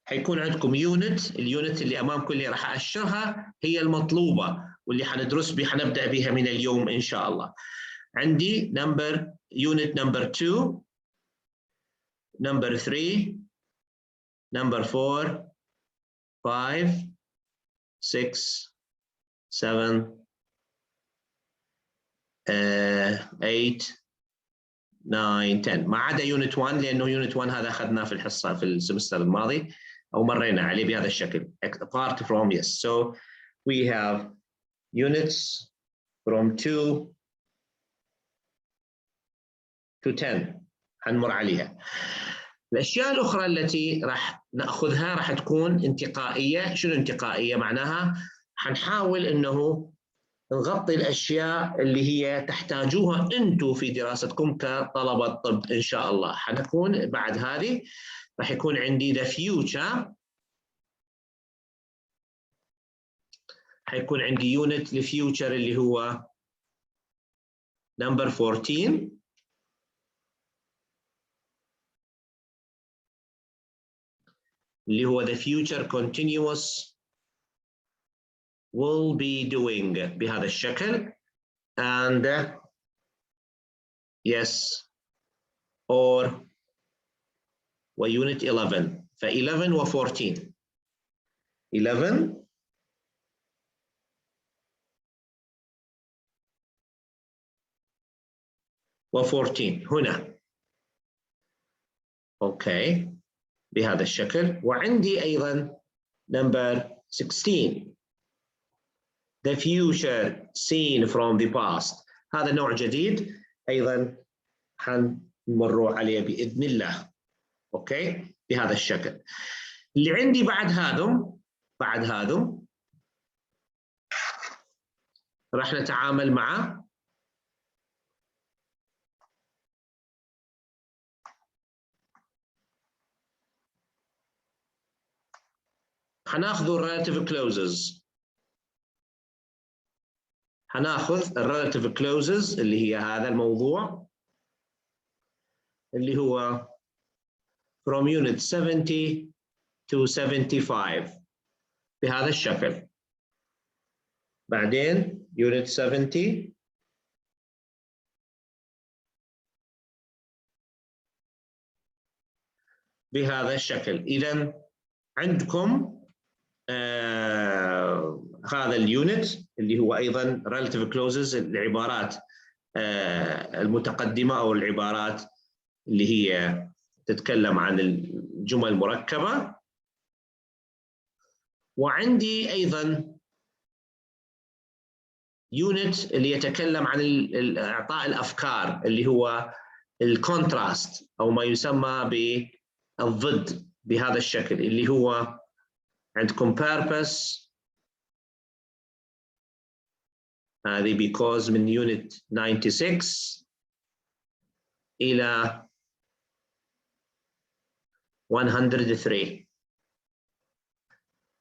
حيكون عندكم اليونت اللي امامكم اللي راح اشرها هي المطلوبه واللي حندرس بها، حنبدا بها من اليوم ان شاء الله. عندي يونت نمبر 2، نمبر 3، نمبر 4، 5، 6، 7، 8، 9، 10، ما عدا يونت 1، لانه يونت 1 هذا اخذناه في الحصه في السمستر الماضي او مرينا عليه بهذا الشكل. Apart from yes, so we have units from 2 to 10 حنمر عليها. الاشياء الاخرى التي راح ناخذها راح تكون انتقائيه. شنو انتقائيه؟ معناها حنحاول انه نغطي الاشياء اللي هي تحتاجوها انتم في دراستكم كطلبه طب ان شاء الله. حنكون بعد هذه راح يكون عندي the future، حيكون عندي يونت لفيوتشر اللي هو نمبر 14، اللي هو the future continuous will be doing بهذا الشكل. and yes or ويونت 11، ف11 و14، 11 و14 هنا اوكي بهذا الشكل. وعندي ايضا نمبر 16 the future seen from the past، هذا نوع جديد ايضا حنمر عليه باذن الله اوكي بهذا الشكل. اللي عندي بعد هذم راح نتعامل مع حناخذ الريلاتيف كلوزز. حناخذ الريلاتيف كلوزز اللي هي هذا الموضوع اللي هو from unit 70 to 75 بهذا الشكل. بعدين unit 70 بهذا الشكل. إذا عندكم هذا اليونت اللي هو أيضا relative clauses، العبارات المتقدمة أو العبارات اللي هي تتكلم عن الجمل المركبة. وعندي أيضا يونت اللي يتكلم عن إعطاء الأفكار اللي هو الكونتراست أو ما يسمى بالضد بهذا الشكل اللي هو عندكم purpose. هذه because من يونت 96 إلى 103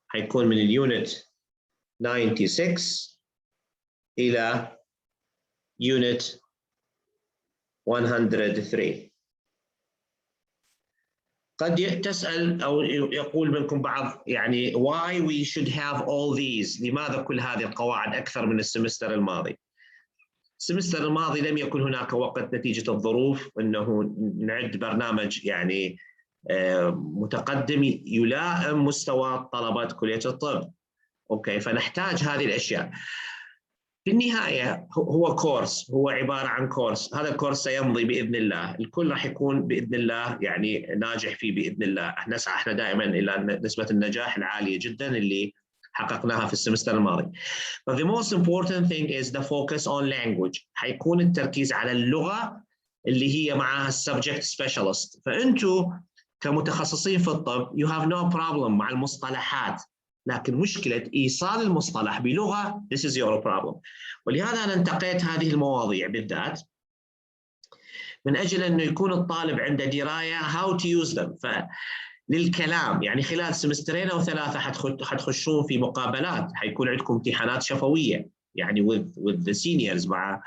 حيكون من اليونت 96 إلى يونت 103. قد تسأل أو يقول منكم بعض يعني why we should have all these، لماذا كل هذه القواعد أكثر من السمستر الماضي؟ السمستر الماضي لم يكن هناك وقت نتيجة الظروف أنه نعد برنامج يعني متقدم يلائم مستوى طلبة كلية الطب. أوكي، فنحتاج هذه الأشياء. في النهاية هو كورس، هو عبارة عن كورس. هذا الكورس سيمضي بإذن الله، الكل راح يكون بإذن الله يعني ناجح فيه بإذن الله. نسعى احنا دائما إلى نسبة النجاح العالية جدا اللي حققناها في السمستر الماضي. But the most important thing is the focus on language. حيكون التركيز على اللغة اللي هي معها subject specialist. فأنتوا كمتخصصين في الطب you have no problem مع المصطلحات، لكن مشكلة إيصال المصطلح بلغة this is your problem. ولهذا أنا انتقيت هذه المواضيع بالذات من أجل أنه يكون الطالب عنده دراية how to use them. فللكلام يعني خلال سمسترين أو ثلاثة حتخشون في مقابلات، حيكون عندكم امتحانات شفوية يعني with the seniors مع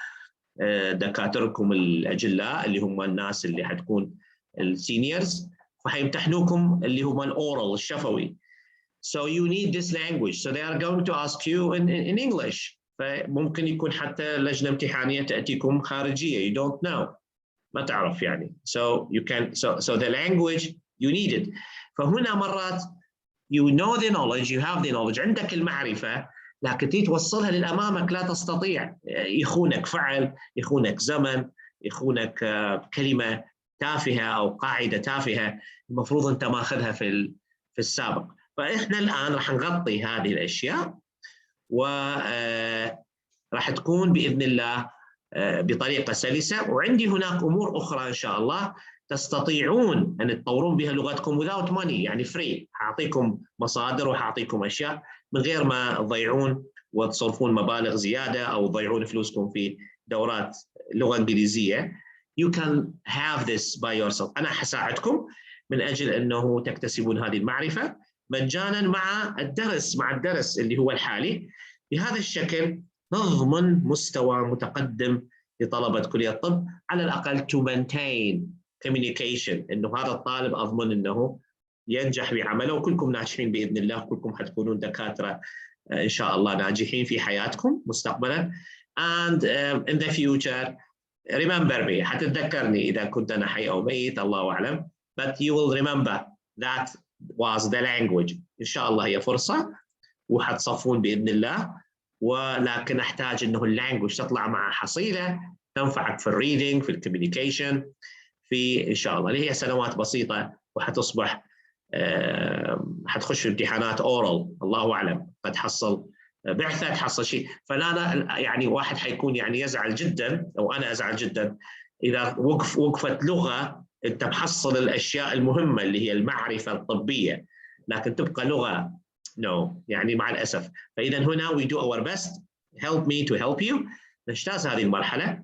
دكاتركم الأجلاء اللي هم الناس اللي حتكون السينيورز، فحيمتحنوكم اللي هم الأورال الشفوي. So you need this language. So they are going to ask you in English. فممكن يكون حتى لجنة امتحانية تأتيكم خارجية. You don't know. ما تعرف يعني. So you can. So the language you need it. فهنا مرات you know the knowledge, you have the knowledge. عندك المعرفة، لكن تيجي توصلها للأمامك لا تستطيع. يخونك فعل، يخونك زمن، يخونك كلمة تافهة أو قاعدة تافهة المفروض أنت ماخذها في السابق. فإحنا الآن راح نغطي هذه الأشياء وراح تكون بإذن الله بطريقة سلسة. وعندي هناك أمور أخرى إن شاء الله تستطيعون أن تطورون بها لغتكم without money يعني free. حأعطيكم مصادر وحأعطيكم أشياء من غير ما تضيعون وتصرفون مبالغ زيادة أو تضيعون فلوسكم في دورات لغة إنجليزية. You can have this by yourself. أنا حساعدكم من أجل أنه تكتسبون هذه المعرفة مجانا مع الدرس اللي هو الحالي. بهذا الشكل نضمن مستوى متقدم لطلبة كلية الطب، على الأقل to maintain communication، إنه هذا الطالب أضمن إنه ينجح بعمله. وكلكم ناجحين بإذن الله، كلكم حتكونون دكاترة إن شاء الله ناجحين في حياتكم مستقبلا. And in the future remember me، حتتذكرني إذا كنت أنا حي أو ميت الله أعلم. But you will remember that was the language. إن شاء الله هي فرصة وحتصفون بإذن الله، ولكن أحتاج إنه اللانجوج تطلع مع حصيلة تنفعك في الريدينج، في الكوميونيكيشن، في إن شاء الله اللي هي سنوات بسيطة وحتصبح حتخش في امتحانات أورال الله أعلم، قد تحصل بعثة تحصل شيء. فلا يعني واحد حيكون يعني يزعل جدا أو أنا أزعل جدا إذا وقفت لغة أنت محصل الأشياء المهمة اللي هي المعرفة الطبية لكن تبقى لغة no يعني مع الأسف. فإذا هنا we do our best help me to help you. نجتاز هذه المرحلة.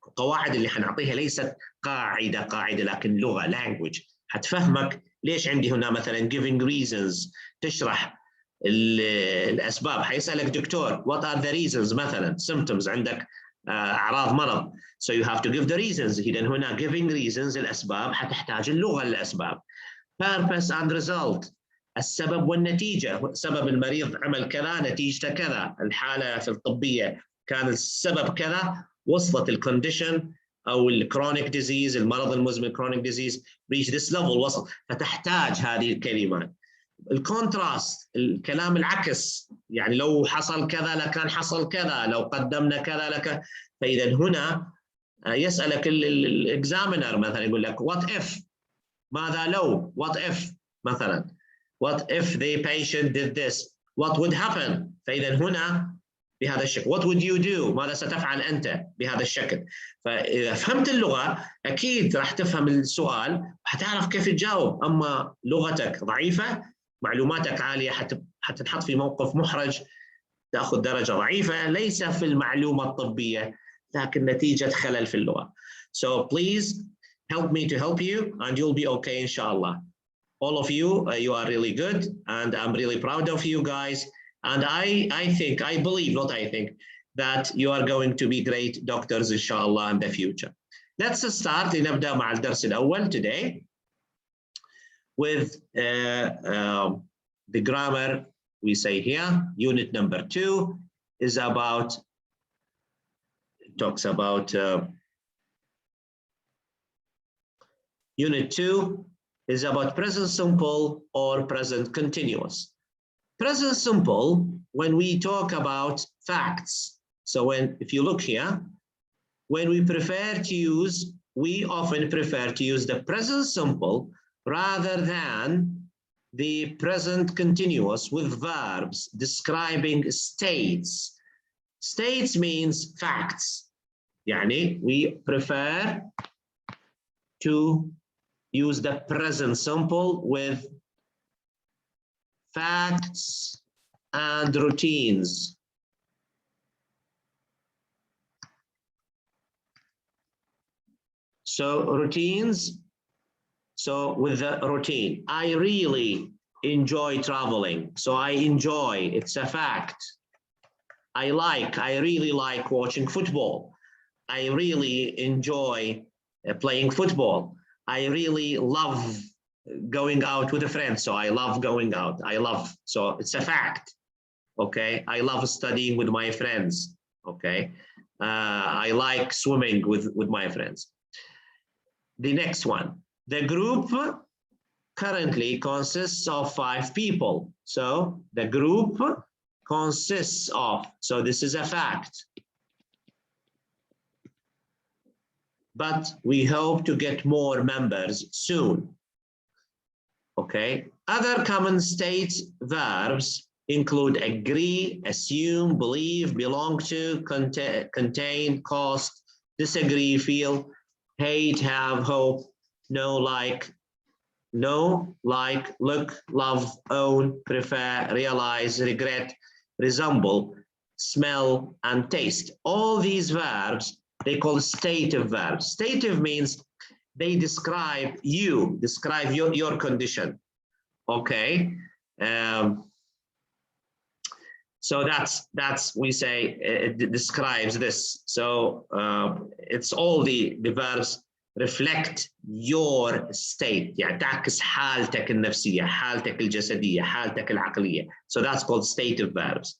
القواعد اللي حنعطيها ليست قاعدة لكن لغة language حتفهمك ليش عندي هنا مثلا giving reasons، تشرح الأسباب. حيسألك دكتور what are the reasons مثلا symptoms، عندك أعراض مرض so you have to give the reasons. إذا هنا giving reasons الأسباب حتحتاج اللغة للأسباب. purpose and result السبب والنتيجة، سبب المريض عمل كذا نتيجته كذا، الحالة في الطبية كان السبب كذا وصلت الكونديشن أو الكرونيك ديزيز المرض المزمن كرونيك ديزيز reach this level وصل، فتحتاج هذه الكلمات. الكونتراست الكلام العكس يعني لو حصل كذا لكان حصل كذا، لو قدمنا كذا لك. فإذا هنا يسألك الإكزامينر مثلا يقول لك what if، ماذا لو what if مثلا what if the patient did this what would happen. فإذا هنا بهذا الشكل. What would you do؟ ماذا ستفعل أنت بهذا الشكل؟ فإذا فهمت اللغة أكيد راح تفهم السؤال وحتعرف كيف تجاوب. أما لغتك ضعيفة، معلوماتك عالية، حتنحط في موقف محرج، تأخذ درجة ضعيفة ليس في المعلومة الطبية لكن نتيجة خلل في اللغة. So please help me to help you and you'll be okay inshallah. All of you, you are really good and I'm really proud of you guys. And I believe, not I think, that you are going to be great doctors inshallah in the future. Let's start. نبدأ مع الدرس الأول today with the grammar. We say here, unit number 2 is about, talks about unit 2 is about present simple or present continuous. Present simple, when we talk about facts. So if you look here, when we often prefer to use the present simple rather than the present continuous with verbs describing states. States means facts. Yani we prefer to use the present simple with facts and routines. So routines. So with the routine, I really enjoy traveling. So I enjoy, it's a fact. I really like watching football. I really enjoy playing football. I really love going out with a friend. So I love going out. So it's a fact. Okay. I love studying with my friends. Okay. I like swimming with my friends. The next one. The group currently consists of 5 people. So the group consists of, so this is a fact. But we hope to get more members soon. Okay. Other common state verbs include agree, assume, believe, belong to, contain, cost, disagree, feel, hate, have, hope, know, like, look, love, own, prefer, realize, regret, resemble, smell, and taste. All these verbs, they call stative verbs. Stative means they describe your condition. Okay. So that's we say it describes this. So it's all the verbs reflect your state. يعني تعكس حالتك النفسية، حالتك الجسدية، حالتك العقلية. So that's called stative verbs.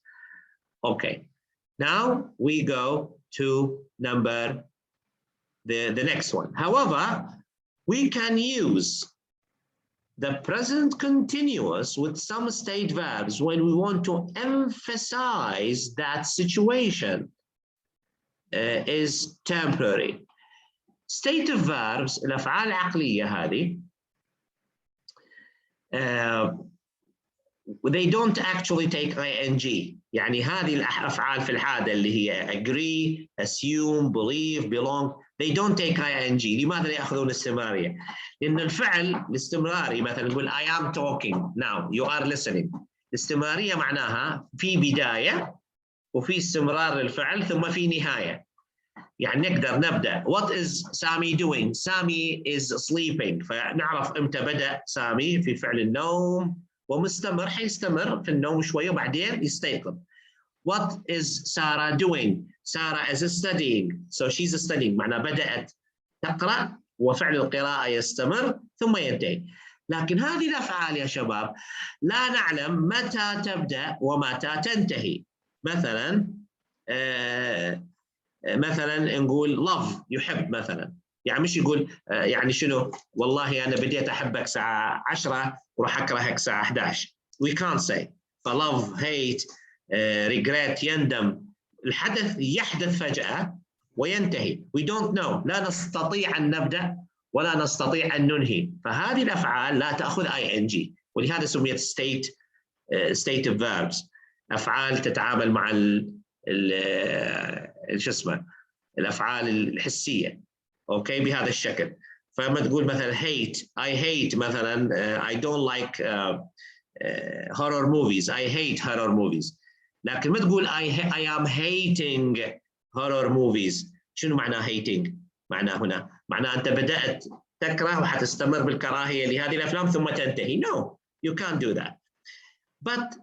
Okay. Now we go to the next one. However, we can use the present continuous with some state verbs when we want to emphasize that situation is temporary. Stative verbs, الأفعال العقلية هذه, they don't actually take ing. يعني هذه الأفعال في العادة اللي هي agree, assume, believe, belong, they don't take ing. لماذا لا يأخذون استمرارية؟ لأن الفعل الاستمراري مثلا نقول I am talking now, you are listening. الاستمرارية معناها في بداية وفي استمرار للفعل ثم في نهاية. يعني نقدر نبدأ what is Sami doing? Sami is sleeping. فنعرف امتى بدأ سامي في فعل النوم ومستمر حيستمر في النوم شوية وبعدين يستيقظ. What is Sarah doing? Sarah is studying. So she's studying. معنى بدأت تقرأ وفعل القراءة يستمر ثم ينتهي. لكن هذه الأفعال يا شباب لا نعلم متى تبدأ ومتى تنتهي. مثلا نقول love يحب مثلا. يعني مش يقول يعني شنو والله أنا بديت أحبك الساعة 10 وراح أكرهك الساعة 11. We can't say. فlove, hate, regret, يندم. الحدث يحدث فجأة وينتهي. We don't know. لا نستطيع أن نبدأ ولا نستطيع أن ننهي. فهذه الأفعال لا تأخذ ing. ولهذا سميت stative verbs. أفعال تتعامل مع شو اسمه الافعال الحسيه، اوكي، بهذا الشكل. فما تقول مثلا hate I hate مثلا I don't like horror movies I hate horror movies، لكن ما تقول I am hating horror movies. شنو معناه hating؟ معناه هنا معناه أنت بدأت تكره وحتستمر بالكراهية لهذه الأفلام ثم تنتهي. No, you can't do that. But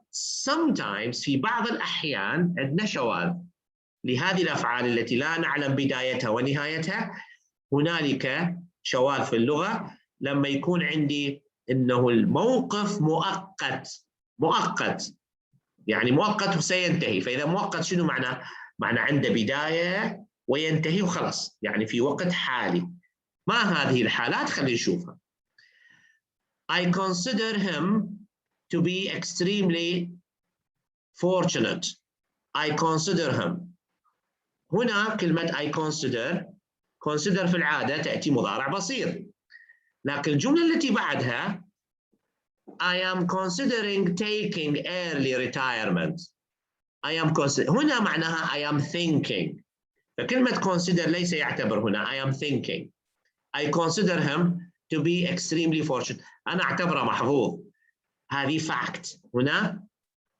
sometimes في بعض الأحيان عندنا شواذ لهذه الأفعال التي لا نعلم بدايتها ونهايتها. هنالك شواذ في اللغة لما يكون عندي إنه الموقف مؤقت يعني مؤقت وسينتهي. فإذا مؤقت شنو معناه؟ معناه عنده بداية وينتهي وخلص، يعني في وقت حالي. ما هذه الحالات؟ خلينا نشوفها. I consider him to be extremely fortunate. I consider him. هنا كلمة I consider في العادة تأتي مضارع بسيط، لكن الجملة التي بعدها I am considering taking early retirement. هنا معناها I am thinking. فكلمة consider ليس يعتبر هنا. I am thinking. I consider him to be extremely fortunate. أنا أعتبره محظوظ. هذه fact. هنا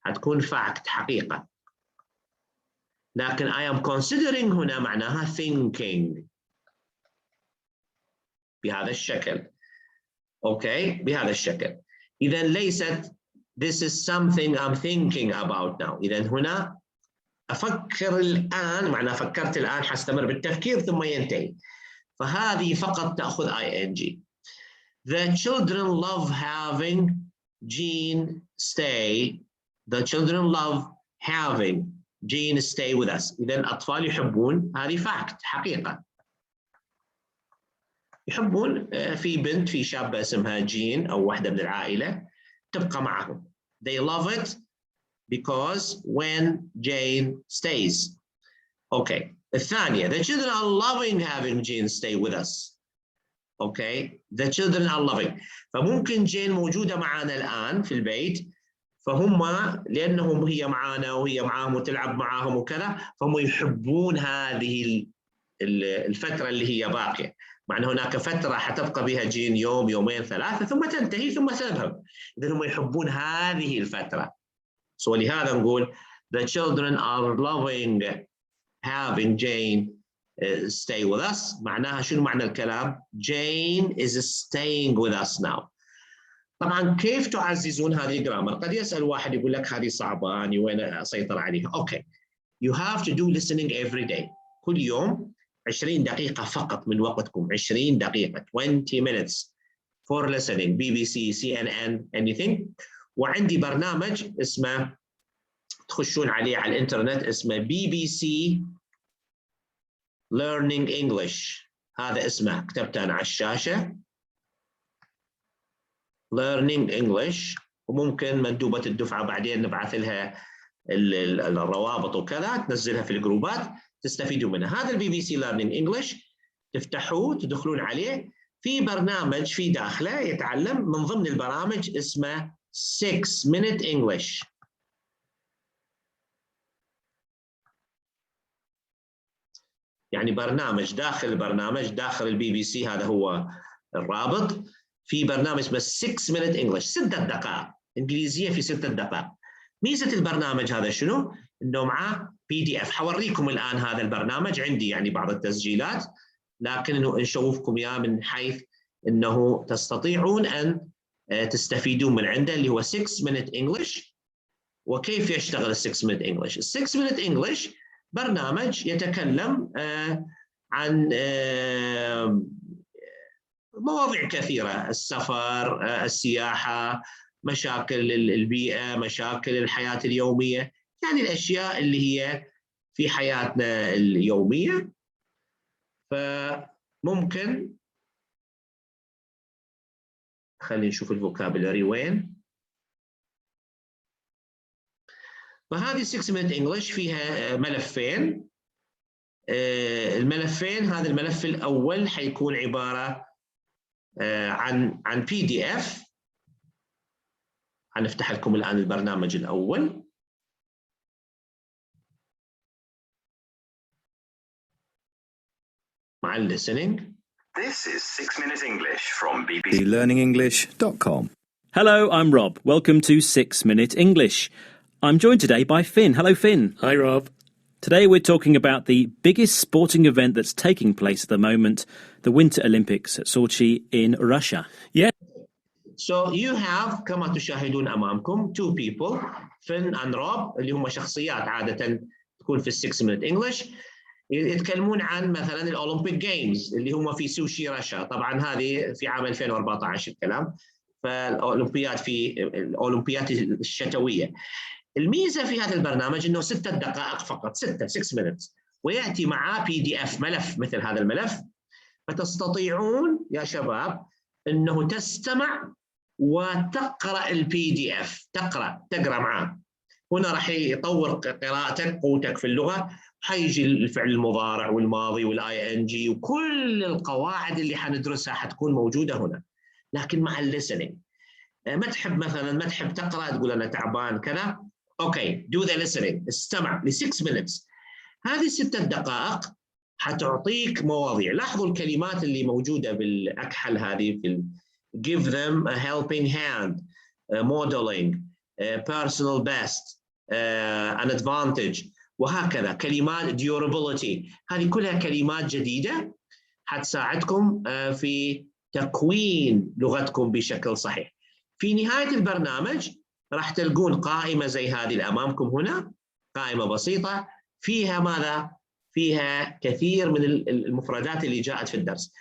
هتكون fact حقيقة. لكن I am considering هنا معناها thinking بهذا الشكل. أوكي، بهذا الشكل. إذا ليست this is something I'm thinking about now. إذا هنا أفكر الآن، معناه فكرت الآن حستمر بالتفكير ثم ينتهي. فهذه فقط تأخذ ing. The children love having Jean stay. The children love having Jean stay with us. إذا الأطفال يحبون، هذه fact حقيقة، يحبون في بنت، في شابة اسمها جين أو واحدة من العائلة تبقى معهم. They love it because when Jane stays. Okay. الثانية, the children are loving having Jane stay with us. Okay. The children are loving. فممكن جين موجودة معنا الآن في البيت، فهم لأنهم هي معنا وهي معاهم وتلعب معاهم وكذا، فهم يحبون هذه الفترة اللي هي باقية. معنى هناك فترة حتبقى بها جين يوم يومين ثلاثة ثم تنتهي ثم تذهب. إذن هم يحبون هذه الفترة. ولهذا نقول the children are loving having Jane stay with us. معناها شنو معنى الكلام؟ Jane is staying with us now. طبعا كيف تعززون هذه الجرامر؟ قد يسأل واحد يقول لك هذه صعبة، أنا وين أسيطر عليها؟ أوكي. You have to do listening every day. كل يوم 20 دقيقة فقط من وقتكم، 20 دقيقة 20 minutes for listening BBC CNN anything. وعندي برنامج اسمه تخشون عليه على الانترنت اسمه BBC Learning English. هذا اسمه كتبته أنا على الشاشة Learning English. وممكن مندوبة الدفعة بعدين نبعث لها الروابط وكذا تنزلها في الجروبات تستفيدوا منها. هذا البي بي سي ليرنينج انجلش تفتحوه تدخلون عليه، في برنامج في داخله يتعلم من ضمن البرامج اسمه 6 minute English. يعني برنامج داخل البرنامج داخل البي بي سي، هذا هو الرابط. في برنامج اسمه 6 minute English، 6 دقائق انجليزيه في 6 دقائق. ميزه البرنامج هذا شنو؟ انه معاه PDF. حوريكم الان هذا البرنامج، عندي يعني بعض التسجيلات، لكن انه نشوفكم اياه من حيث انه تستطيعون ان تستفيدون من عنده، اللي هو 6 minute English. وكيف يشتغل 6 minute English؟ 6 minute English برنامج يتكلم عن مواضيع كثيرة: السفر، السياحة، مشاكل البيئة، مشاكل الحياة اليومية، يعني الأشياء اللي هي في حياتنا اليومية. فممكن خلينا نشوف الفوكابولاري وين. فهذه 6 minute English فيها ملفين. الملفين، هذا الملف الأول حيكون عبارة عن PDF. هنفتح لكم الآن البرنامج الأول. مع listening. This is 6 Minute English from BBC. learningenglish.com. Hello, I'm Rob. Welcome to 6 Minute English. I'm joined today by Finn. Hello, Finn. Hi, Rob. Today we're talking about the biggest sporting event that's taking place at the moment, the Winter Olympics at Sochi in Russia. Yeah. So you have كما تشاهدون أمامكم two people, Finn and Rob, اللي هم شخصيات عادة تكون في 6 Minute English. يتكلمون عن مثلا الأولمبيك جيمز اللي هم في سوشي رشا. طبعا هذه في عام 2014 الكلام. فالأولمبياد في الأولمبياد الشتوية. الميزة في هذا البرنامج إنه 6 دقائق فقط 6 minutes ويأتي معاه PDF ملف مثل هذا الملف. فتستطيعون يا شباب إنه تستمع وتقرأ الPDF تقرأ معاه. هنا راح يطور قراءتك قوتك في اللغة. حيجي الفعل المضارع والماضي والING وكل القواعد اللي حندرسها حتكون موجودة هنا. لكن مع الليسننج ما تحب تقرأ تقول أنا تعبان كذا. أوكي do the listening. استمع ل6 minutes. هذه 6 دقائق حتعطيك مواضيع. لاحظوا الكلمات اللي موجودة بالأكحل هذه في give them a helping hand, modeling, personal best, an advantage وهكذا. كلمات durability هذه كلها كلمات جديدة حتساعدكم في تكوين لغتكم بشكل صحيح. في نهاية البرنامج راح تلقون قائمة زي هذه اللي أمامكم هنا. قائمة بسيطة فيها ماذا؟ فيها كثير من المفردات اللي جاءت في الدرس.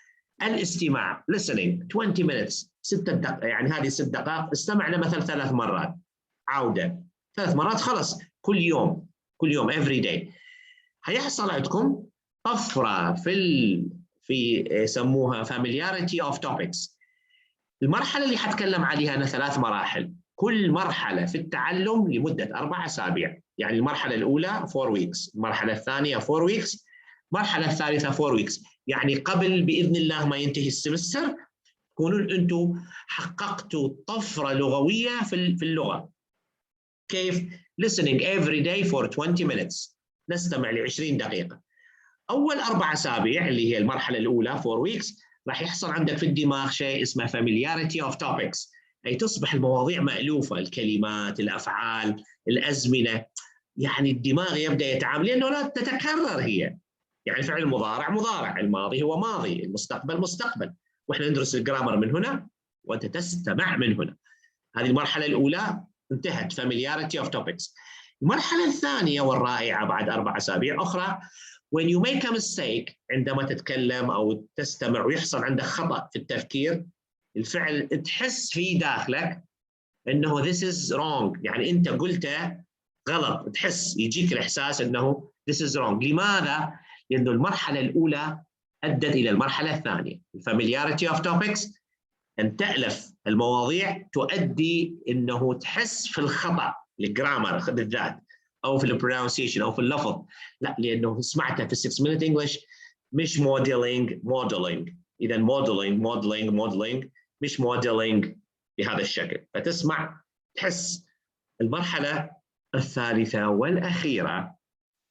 الاستماع listening 20 minutes 6 دقائق يعني هذه 6 دقائق. استمعنا مثلا 3 مرات عودة 3 مرات خلص كل يوم every day. هيحصل عندكم طفرة في يسموها familiarity of topics. المرحلة اللي حتكلم عليها أنا 3 مراحل. كل مرحلة في التعلم لمدة 4 أسابيع. يعني المرحلة الأولى 4 weeks، المرحلة الثانية 4 weeks، المرحلة الثالثة 4 weeks. يعني قبل بإذن الله ما ينتهي السمستر تكونون أنتم حققتوا طفرة لغوية في اللغة. كيف؟ listening every day for 20 minutes. نستمع ل20 دقيقة. أول 4 أسابيع اللي هي المرحلة الأولى 4 weeks راح يحصل عندك في الدماغ شيء اسمه familiarity of topics. أي تصبح المواضيع مألوفة، الكلمات، الأفعال، الأزمنة. يعني الدماغ يبدأ يتعامل لأنه لا تتكرر هي. يعني فعل المضارع مضارع، الماضي هو ماضي، المستقبل مستقبل. وإحنا ندرس الجرامر من هنا وأنت تستمع من هنا. هذه المرحلة الأولى انتهت familiarity of topics. المرحلة الثانية والرائعة بعد 4 أسابيع أخرى when you make a mistake عندما تتكلم أو تستمع ويحصل عندك خطأ في التفكير الفعل تحس في داخلك أنه this is wrong. يعني أنت قلته غلط. تحس يجيك الإحساس أنه this is wrong. لماذا؟ لأنه المرحلة الأولى أدت إلى المرحلة الثانية familiarity of topics. أن تألف المواضيع تؤدي أنه تحس في الخطأ الجرامر بالذات أو في البرونسيشن أو في اللفظ. لا لأنه سمعتها في 6 Minute English مش modeling. إذا modeling مش modeling بهذا الشكل. فتسمع تحس. المرحلة الثالثة والأخيرة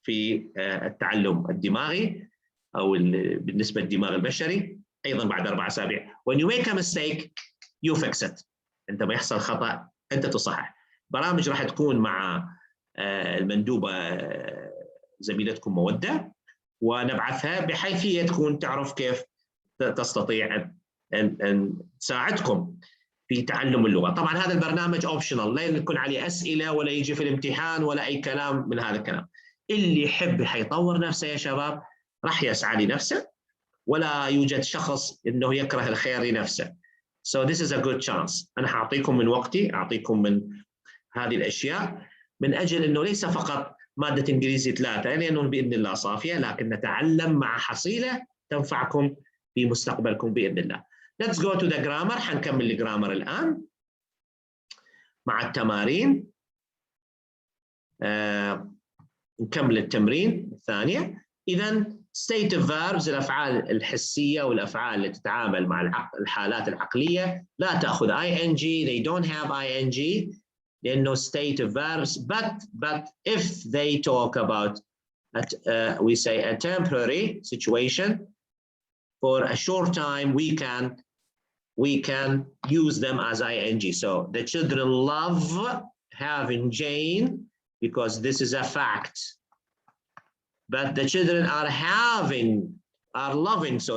في التعلم الدماغي أو بالنسبة للدماغ البشري أيضا بعد 4 أسابيع when you make a mistake you fix it. عندما يحصل خطأ أنت تصحح. برامج راح تكون مع المندوبة زميلتكم مودة ونبعثها بحيث هي تكون تعرف كيف تستطيع أن تساعدكم في تعلم اللغة. طبعا هذا البرنامج اوبشنال لا يكون عليه أسئلة ولا يجي في الامتحان ولا أي كلام من هذا الكلام. اللي يحب حيطور نفسه يا شباب راح يسعى لنفسه ولا يوجد شخص إنه يكره الخير لنفسه. So this is a good chance. أنا حأعطيكم من وقتي أعطيكم من هذه الأشياء من أجل إنه ليس فقط مادة إنجليزي 3 لأنه بإذن الله صافية لكن نتعلم مع حصيلة تنفعكم في مستقبلكم بإذن الله. Let's go to the grammar. حنكمل الجرامر الآن مع التمارين. نكمل التمرين الثانية. إذا stative verbs الأفعال الحسية والأفعال اللي تتعامل مع الحالات العقلية لا تأخذ ing. They don't have ing لأنه stative verbs but if they talk about we say a temporary situation for a short time, we can use them as ing. So the children love having Jane because this is a fact. But the children are loving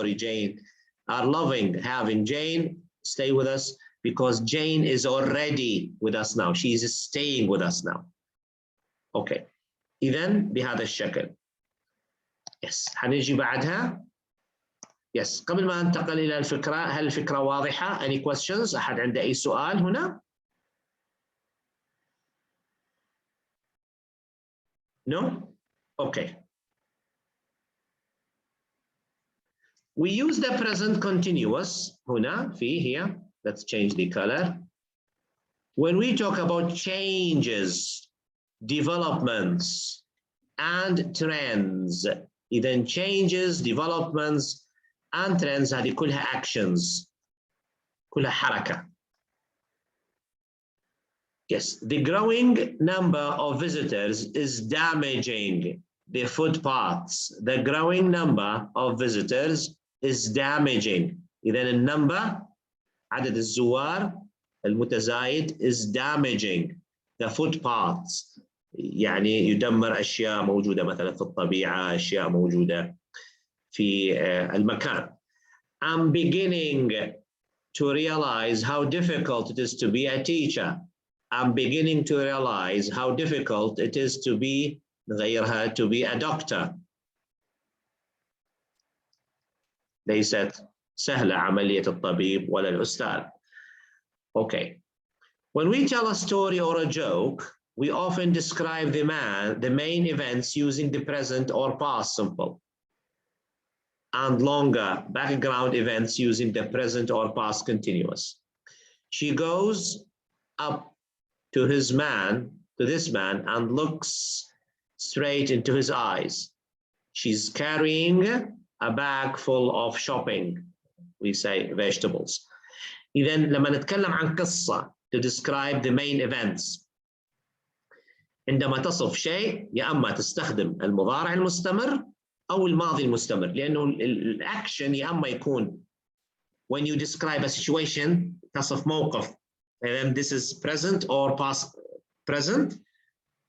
having Jane. Stay with us because Jane is already with us now. She is staying with us now. Okay. إذن بهذا الشكل. Yes. هنيجي بعدها. Yes. قبل ما انتقل إلى الفكرة، هل الفكرة واضحة؟ Any questions؟ أحد عنده أي سؤال هنا؟ No? Okay. We use the present continuous هنا here. Let's change the color. When we talk about changes, developments, and trends, إذن changes, developments, and trends هذه كلها actions. كلها حركة. Yes, the growing number of visitors is damaging the footpaths. The growing number of visitors is damaging. إذن النمبر عدد الزوار المتزايد is damaging the footpaths. يعني يدمر أشياء موجودة مثلا في الطبيعة، أشياء موجودة في المكان. I'm beginning to realize how difficult it is to be a teacher. I'm beginning to realize how difficult it is to be غيرها to be a doctor. ليست سهلة عملية الطبيب ولا الأستاذ. Okay. When we tell a story or a joke, we often describe the main events using the present or past simple, and longer background events using the present or past continuous. She goes up to this man, and looks straight into his eyes. She's carrying a bag full of shopping. We say vegetables. إذن لما نتكلم عن قصة to describe the main events، عندما تصف شيء يا أما تستخدم المضارع المستمر أو الماضي المستمر، لأنه الأكشن يا أما يكون when you describe a situation تصف موقف. And this is present or past present,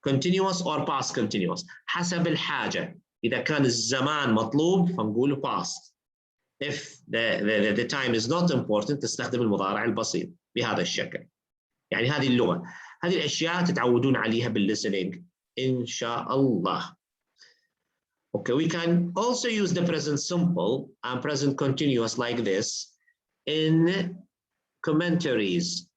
continuous or past continuous حسب الحاجة. إذا كان الزمان مطلوب فنقول past. If the time is not important تستخدم المضارع البسيط بهذا الشكل. يعني هذه اللغة، هذه الأشياء تتعودون عليها بالlistening إن شاء الله. Okay, we can also use the present simple and present continuous like this in commentaries.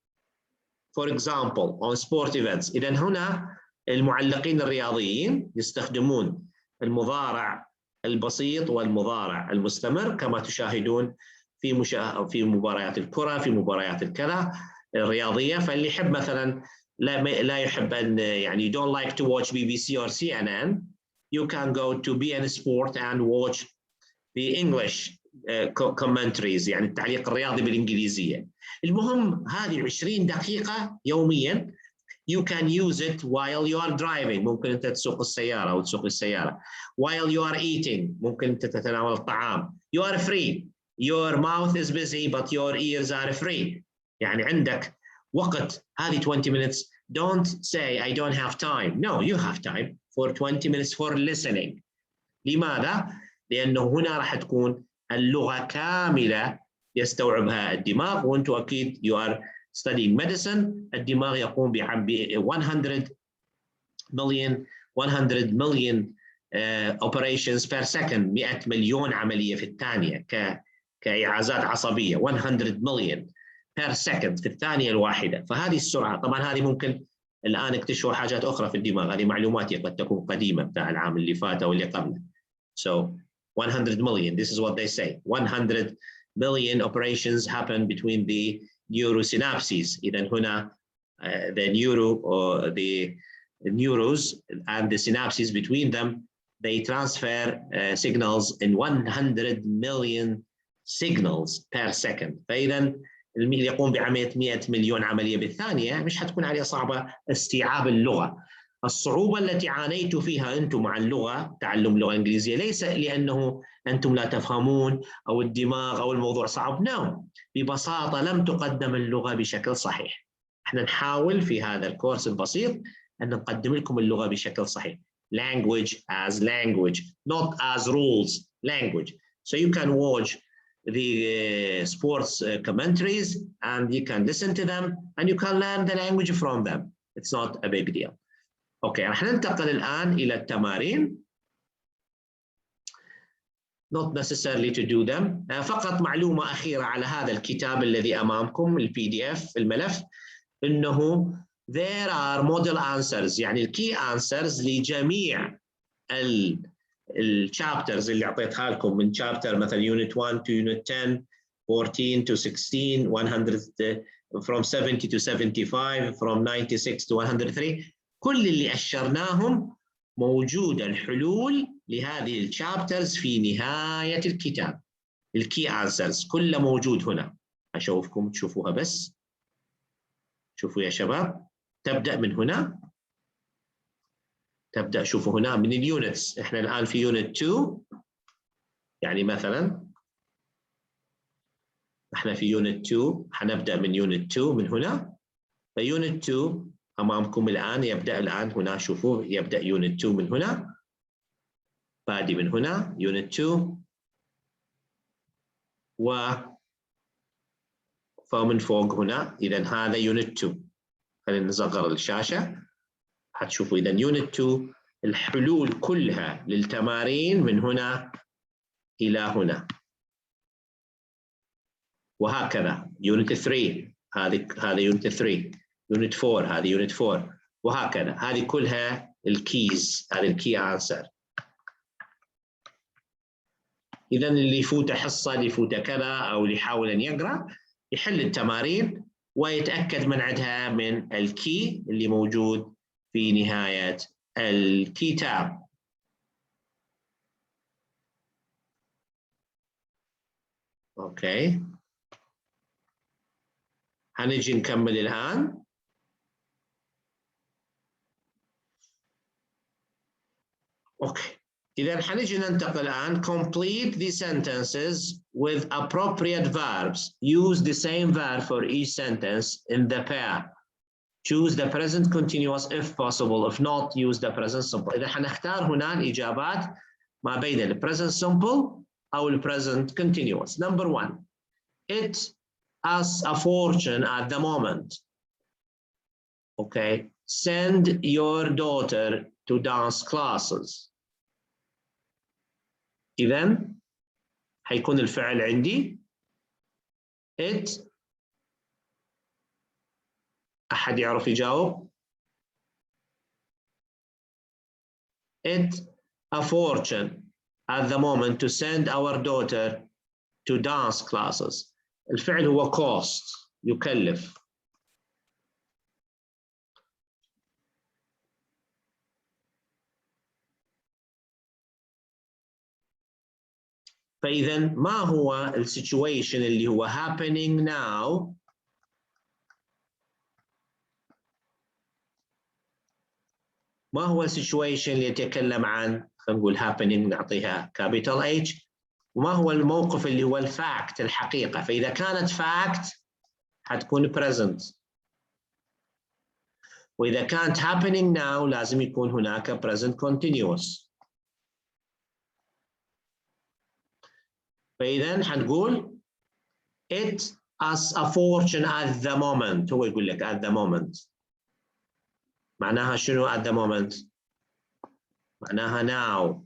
For example, on sport events. إذن هنا المعلقين الرياضيين يستخدمون المضارع البسيط والمضارع المستمر كما تشاهدون في مباريات الكرة، في مباريات الكذا الرياضية. فاللي يحب مثلا لا يحب أن يعني don't like to watch BBC or CNN, you can go to BN Sport and watch the English commentaries يعني التعليق الرياضي بالإنجليزية. المهم هذه 20 دقيقة يوميا you can use it while you are driving. ممكن أنت تسوق السيارة أو تسوق السيارة. While you are eating ممكن أنت تتناول الطعام. You are free. Your mouth is busy but your ears are free. يعني عندك وقت. هذه 20 minutes. Don't say I don't have time. No, you have time for 20 minutes for listening. لماذا؟ لأنه هنا راح تكون اللغة كاملة يستوعبها الدماغ، وأنتم أكيد you are studying medicine. الدماغ يقوم ب 100 million operations per second. 100 مليون عملية في الثانية كإعازات عصبية. 100 million per second في الثانية الواحدة. فهذه السرعة طبعا هذه ممكن الآن اكتشفوا حاجات أخرى في الدماغ. هذه معلومات قد تكون قديمة بتاع العام اللي فات أو اللي قبله. So 100 million, this is what they say. 100 million operations happen between the neurosynapses. إذن هنا the neurons and the synapses between them, they transfer signals in 100 million signals per second. فإذا اللي يقوم بعملية 100 مليون عملية بالثانية مش حتكون عليه صعبة استيعاب اللغة. الصعوبة التي عانيتوا فيها أنتم مع اللغة، تعلم اللغة الإنجليزية، ليس لأنه أنتم لا تفهمون أو الدماغ أو الموضوع صعب. No. ببساطة لم تقدم اللغة بشكل صحيح. احنا نحاول في هذا الكورس البسيط أن نقدم لكم اللغة بشكل صحيح. Language as language, not as rules. Language. So you can watch the sports commentaries and you can listen to them and you can learn the language from them. It's not a big deal. Okay, راح ننتقل الآن إلى التمارين. Not necessarily to do them. فقط معلومة أخيرة على هذا الكتاب الذي أمامكم الPDF الملف إنه there are model answers يعني الكي answers لجميع الشابترز اللي أعطيتها لكم من chapter مثلا unit 1 to unit 10 14 to 16 100 from 70 to 75 from 96 to 103 كل اللي أشرناهم موجودة الحلول لهذه الشابترز في نهاية الكتاب. الكي answers كله موجود هنا. أشوفكم تشوفوها بس. شوفوا يا شباب. تبدأ من هنا. تبدأ شوفوا هنا من اليونتس. إحنا الآن في يونت 2. يعني مثلا إحنا في يونت 2 حنبدأ من يونت 2 من هنا. فيونت 2 أمامكم الآن يبدأ الآن هنا. شوفوا يبدأ يونت 2 من هنا. بادي من هنا يونت 2 فمن فوق هنا. إذا هذا يونت 2. خلينا نصغر الشاشة. هتشوفوا إذا يونت 2 الحلول كلها للتمارين من هنا إلى هنا. وهكذا يونت 3 هذا يونت 3 يونت 4 هذه يونت 4 وهكذا. هذه كلها الكيز. هذه الكي آنسر. إذا اللي يفوته حصة اللي يفوته كذا أو اللي يحاول أن يقرأ يحل التمارين ويتأكد من عندها من الكي اللي موجود في نهاية الكتاب. أوكي. هنجي نكمل الآن. أوكي. إذا حنجي ننتقل الآن. Complete the sentences with appropriate verbs. Use the same verb for each sentence in the pair. Choose the present continuous if possible. If not, use the present simple. إذا حنختار هنا الإجابات ما بين ال present simple أو ال present continuous. Number 1. It has a fortune at the moment. Okay. Send your daughter to dance classes. إذن حيكون الفعل عندي it. أحد يعرف يجاوب؟ It a fortune at the moment to send our daughter to dance classes. الفعل هو cost يكلف. فإذا ما هو السيتويشن اللي هو happening now؟ ما هو السيتويشن اللي يتكلم عن خلينا نقول happening نعطيها capital H. وما هو الموقف اللي هو الفاكت الحقيقة. فإذا كانت fact حتكون present. وإذا كانت happening now لازم يكون هناك present continuous. فإذا حنقول it as a fortune at the moment. هو يقول لك at the moment. معناها شنو at the moment؟ معناها now.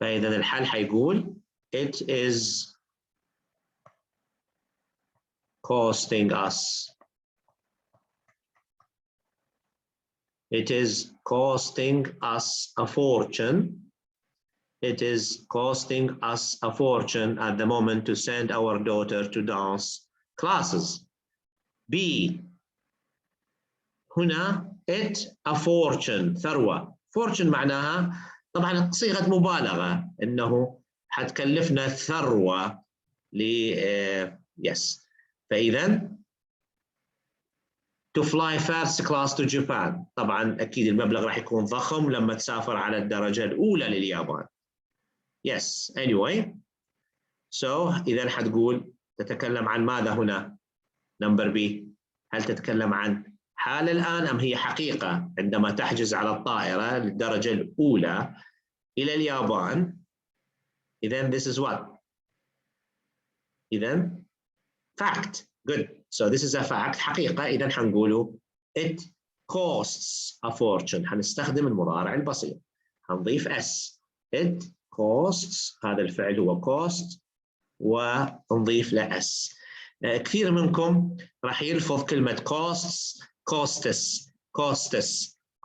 فإذا الحل حيقول it is costing us. It is costing us a fortune. It is costing us a fortune at the moment to send our daughter to dance classes. B. هنا it a fortune ثروة. fortune معناها طبعا صيغة مبالغة إنه حتكلفنا ثروة yes. فإذا to fly first class to Japan. طبعا أكيد المبلغ راح يكون ضخم لما تسافر على الدرجة الأولى لليابان. Yes, anyway. So إذا حتقول تتكلم عن ماذا هنا؟ Number B. هل تتكلم عن حال الآن أم هي حقيقة عندما تحجز على الطائرة للدرجة الأولى إلى اليابان؟ إذن this is what? إذن fact. Good. So this is a fact. حقيقة. إذن حنقوله it costs a fortune. حنستخدم المضارع البسيط. حنضيف s. It costs. هذا الفعل هو cost ونضيف له s. كثير منكم راح يلفظ كلمة costs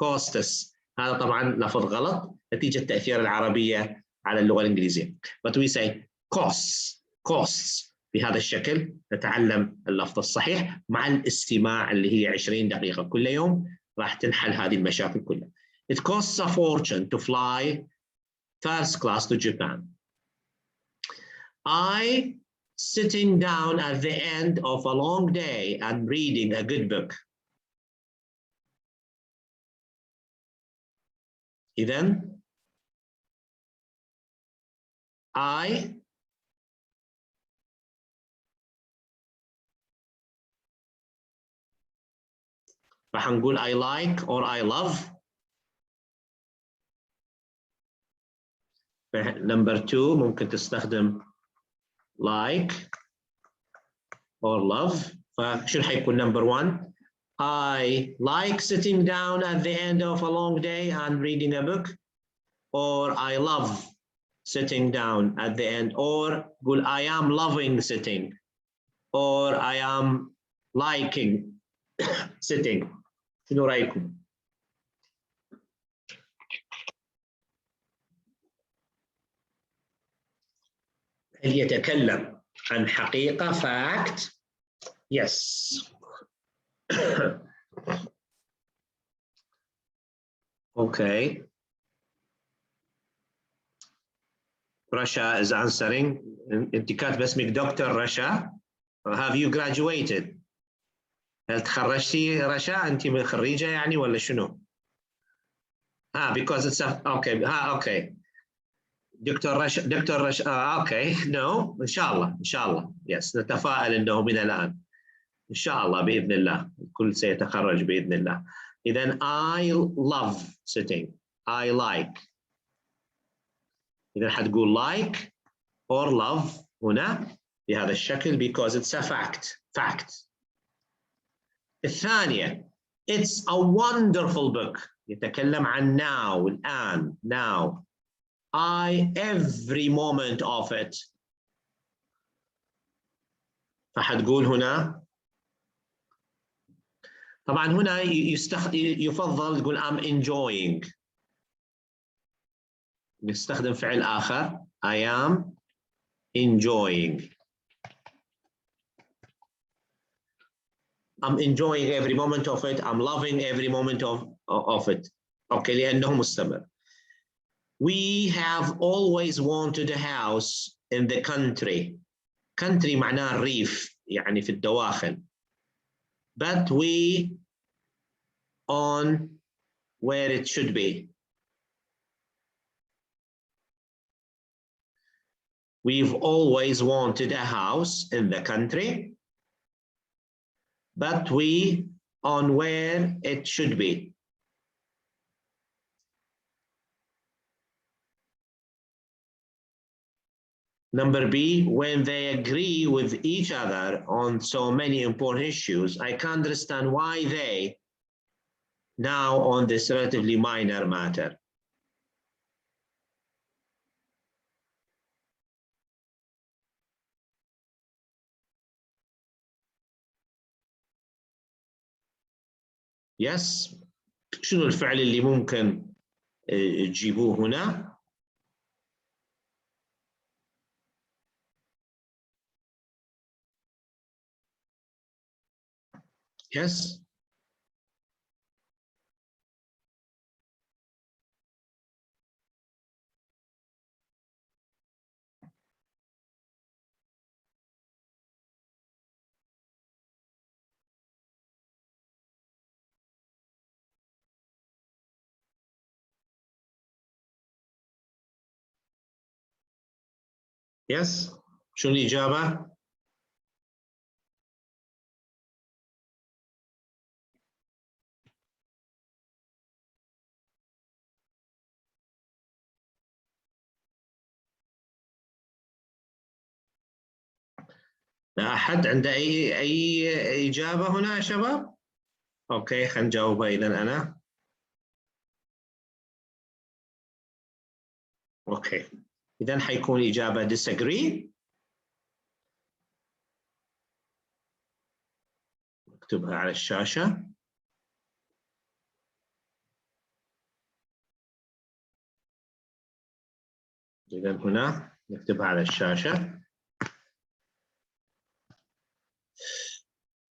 costus. هذا طبعا لفظ غلط نتيجة تأثير العربية على اللغة الإنجليزية. But we say costs بهذا الشكل. نتعلم اللفظ الصحيح مع الاستماع اللي هي 20 دقيقة كل يوم راح تنحل هذه المشاكل كلها. It costs a fortune to fly first class to Japan. I sitting down at the end of a long day and reading a good book. إذن I راح نقول I like or I love. Number 2 ممكن تستخدم like or love. فشو حيكون number 1? I like sitting down at the end of a long day and reading a book, or I love sitting down at the end, or قول I am loving sitting, or I am liking sitting. شنو رأيكم؟ هل يتكلم عن حقيقة fact? Yes. Okay. Russia is answering. انت كاتبه اسمك دكتور رشا. Have you graduated? هل تخرجتي رشا؟ انت خريجة يعني ولا شنو؟ because it's a okay. دكتور رشا okay. No. ان شاء الله. Yes. نتفائل انه من الان. ان شاء الله باذن الله الكل سيتخرج باذن الله. إذن I love sitting. I like. إذن حتقول like or love هنا بهذا الشكل because it's a fact. الثانية it's a wonderful book. يتكلم عن now الآن now. every moment of it. فحتقول هنا طبعا هنا يفضل تقول I'm enjoying. نستخدم فعل آخر I am enjoying. I'm enjoying every moment of it. I'm loving every moment of it. Okay, لأنه مستمر. We have always wanted a house in the country. Country معناه الريف يعني في الدواخل. But we on where it should be. We've always wanted a house in the country, but we on where it should be. Number B, when they agree with each other on so many important issues, I can't understand why they now on this relatively minor matter. Yes. شنو الفعل اللي ممكن تجيبوه هنا؟ Yes. Yes. شو الإجابة؟ لا أحد عنده أي إجابة هنا يا شباب؟ أوكي خلينا نجاوبها إذا أنا. أوكي إذا حيكون إجابة disagree. نكتبها على الشاشة. إذا هنا نكتبها على الشاشة.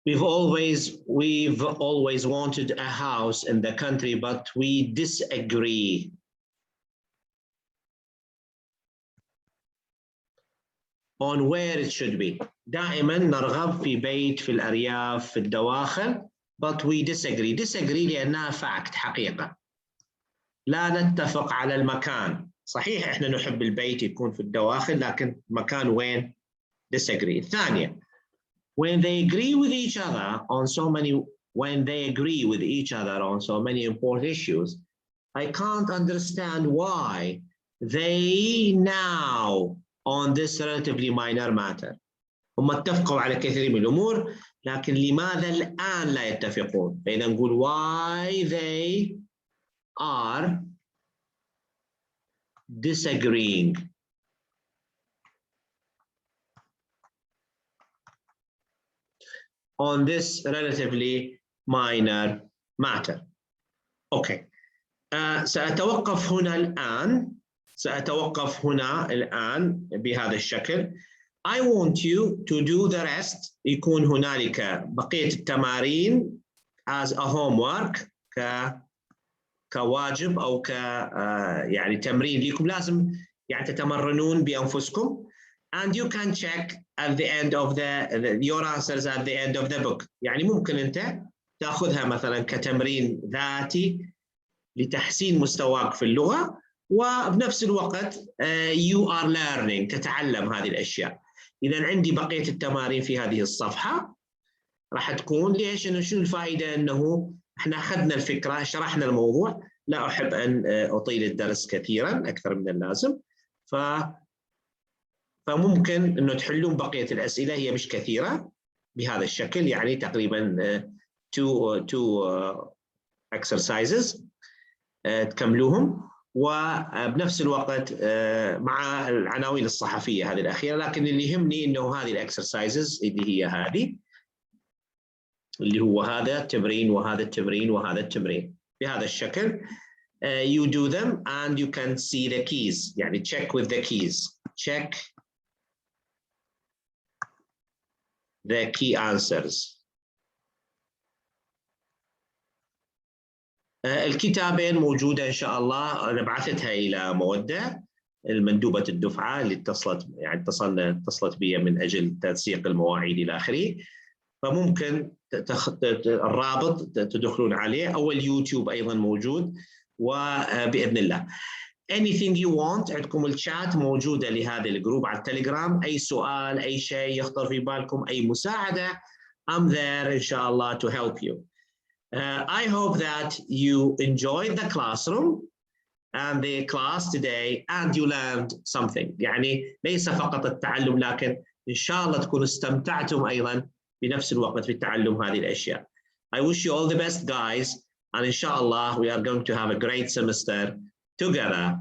We've always wanted a house in the country, but we disagree. On where it should be. دائما نرغب في بيت في الأرياف في الدواخل, but we disagree. Disagree لأنها fact, حقيقة. لا نتفق على المكان. صحيح إحنا نحب البيت يكون في الدواخل, لكن مكان وين؟ Disagree. الثانية, when they agree with each other on so many important issues, I can't understand why they now on this relatively minor matter. هم اتفقوا على كثير من الأمور, لكن لماذا الآن لا يتفقون؟ فإذا نقول why they are disagreeing. On this relatively minor matter. Okay. سأتوقف هنا الآن بهذا الشكل. I want you to do the rest. يكون هنالك بقية التمارين as a homework, كواجب أو يعني تمرين لكم, لازم يعني تتمرنون بأنفسكم. And you can check at the end of your answers at the end of the book. يعني ممكن أنت تأخذها مثلا كتمرين ذاتي لتحسين مستواك في اللغة, وبنفس الوقت you are learning, تتعلم هذه الأشياء. إذا عندي بقية التمارين في هذه الصفحة راح تكون ليش؟ إنه شو الفائدة؟ إنه إحنا أخذنا الفكرة, شرحنا الموضوع. لا أحب أن أطيل الدرس كثيرا أكثر من اللازم, فممكن إنه تحلون بقية الأسئلة, هي مش كثيرة بهذا الشكل, يعني تقريبا two exercises تكملوهم, وبنفس الوقت مع العناوين الصحفية هذه الأخيرة. لكن اللي يهمني إنه هذه الإكسرسايزز اللي هي هذه, اللي هو هذا التمرين وهذا التمرين وهذا التمرين بهذا الشكل. You do them and you can see the keys, يعني check with the keys. Check the key answers. الكتابين موجودة إن شاء الله, أنا بعثتها إلى مودة المندوبة الدفعة اللي اتصلت بي من أجل تنسيق المواعيد إلى آخره. فممكن الرابط تدخلون عليه, أو اليوتيوب أيضا موجود, وبإذن الله anything you want. عندكم الشات موجودة لهذا الجروب على التليجرام. أي سؤال, أي شيء يخطر في بالكم, أي مساعدة, I'm there إن شاء الله to help you. I hope that you enjoyed the classroom and the class today and you learned something. يعني ليس فقط التعلم, لكن إن شاء الله تكونوا استمتعتم أيضا بنفس الوقت في التعلم هذه الأشياء. I wish you all the best, guys, and inshallah we are going to have a great semester together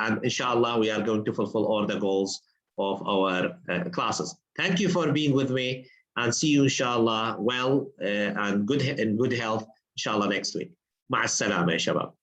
and inshallah we are going to fulfill all the goals of our classes. Thank you for being with me, and see you inshallah well and in good health inshallah next week. مع السلامة يا شباب.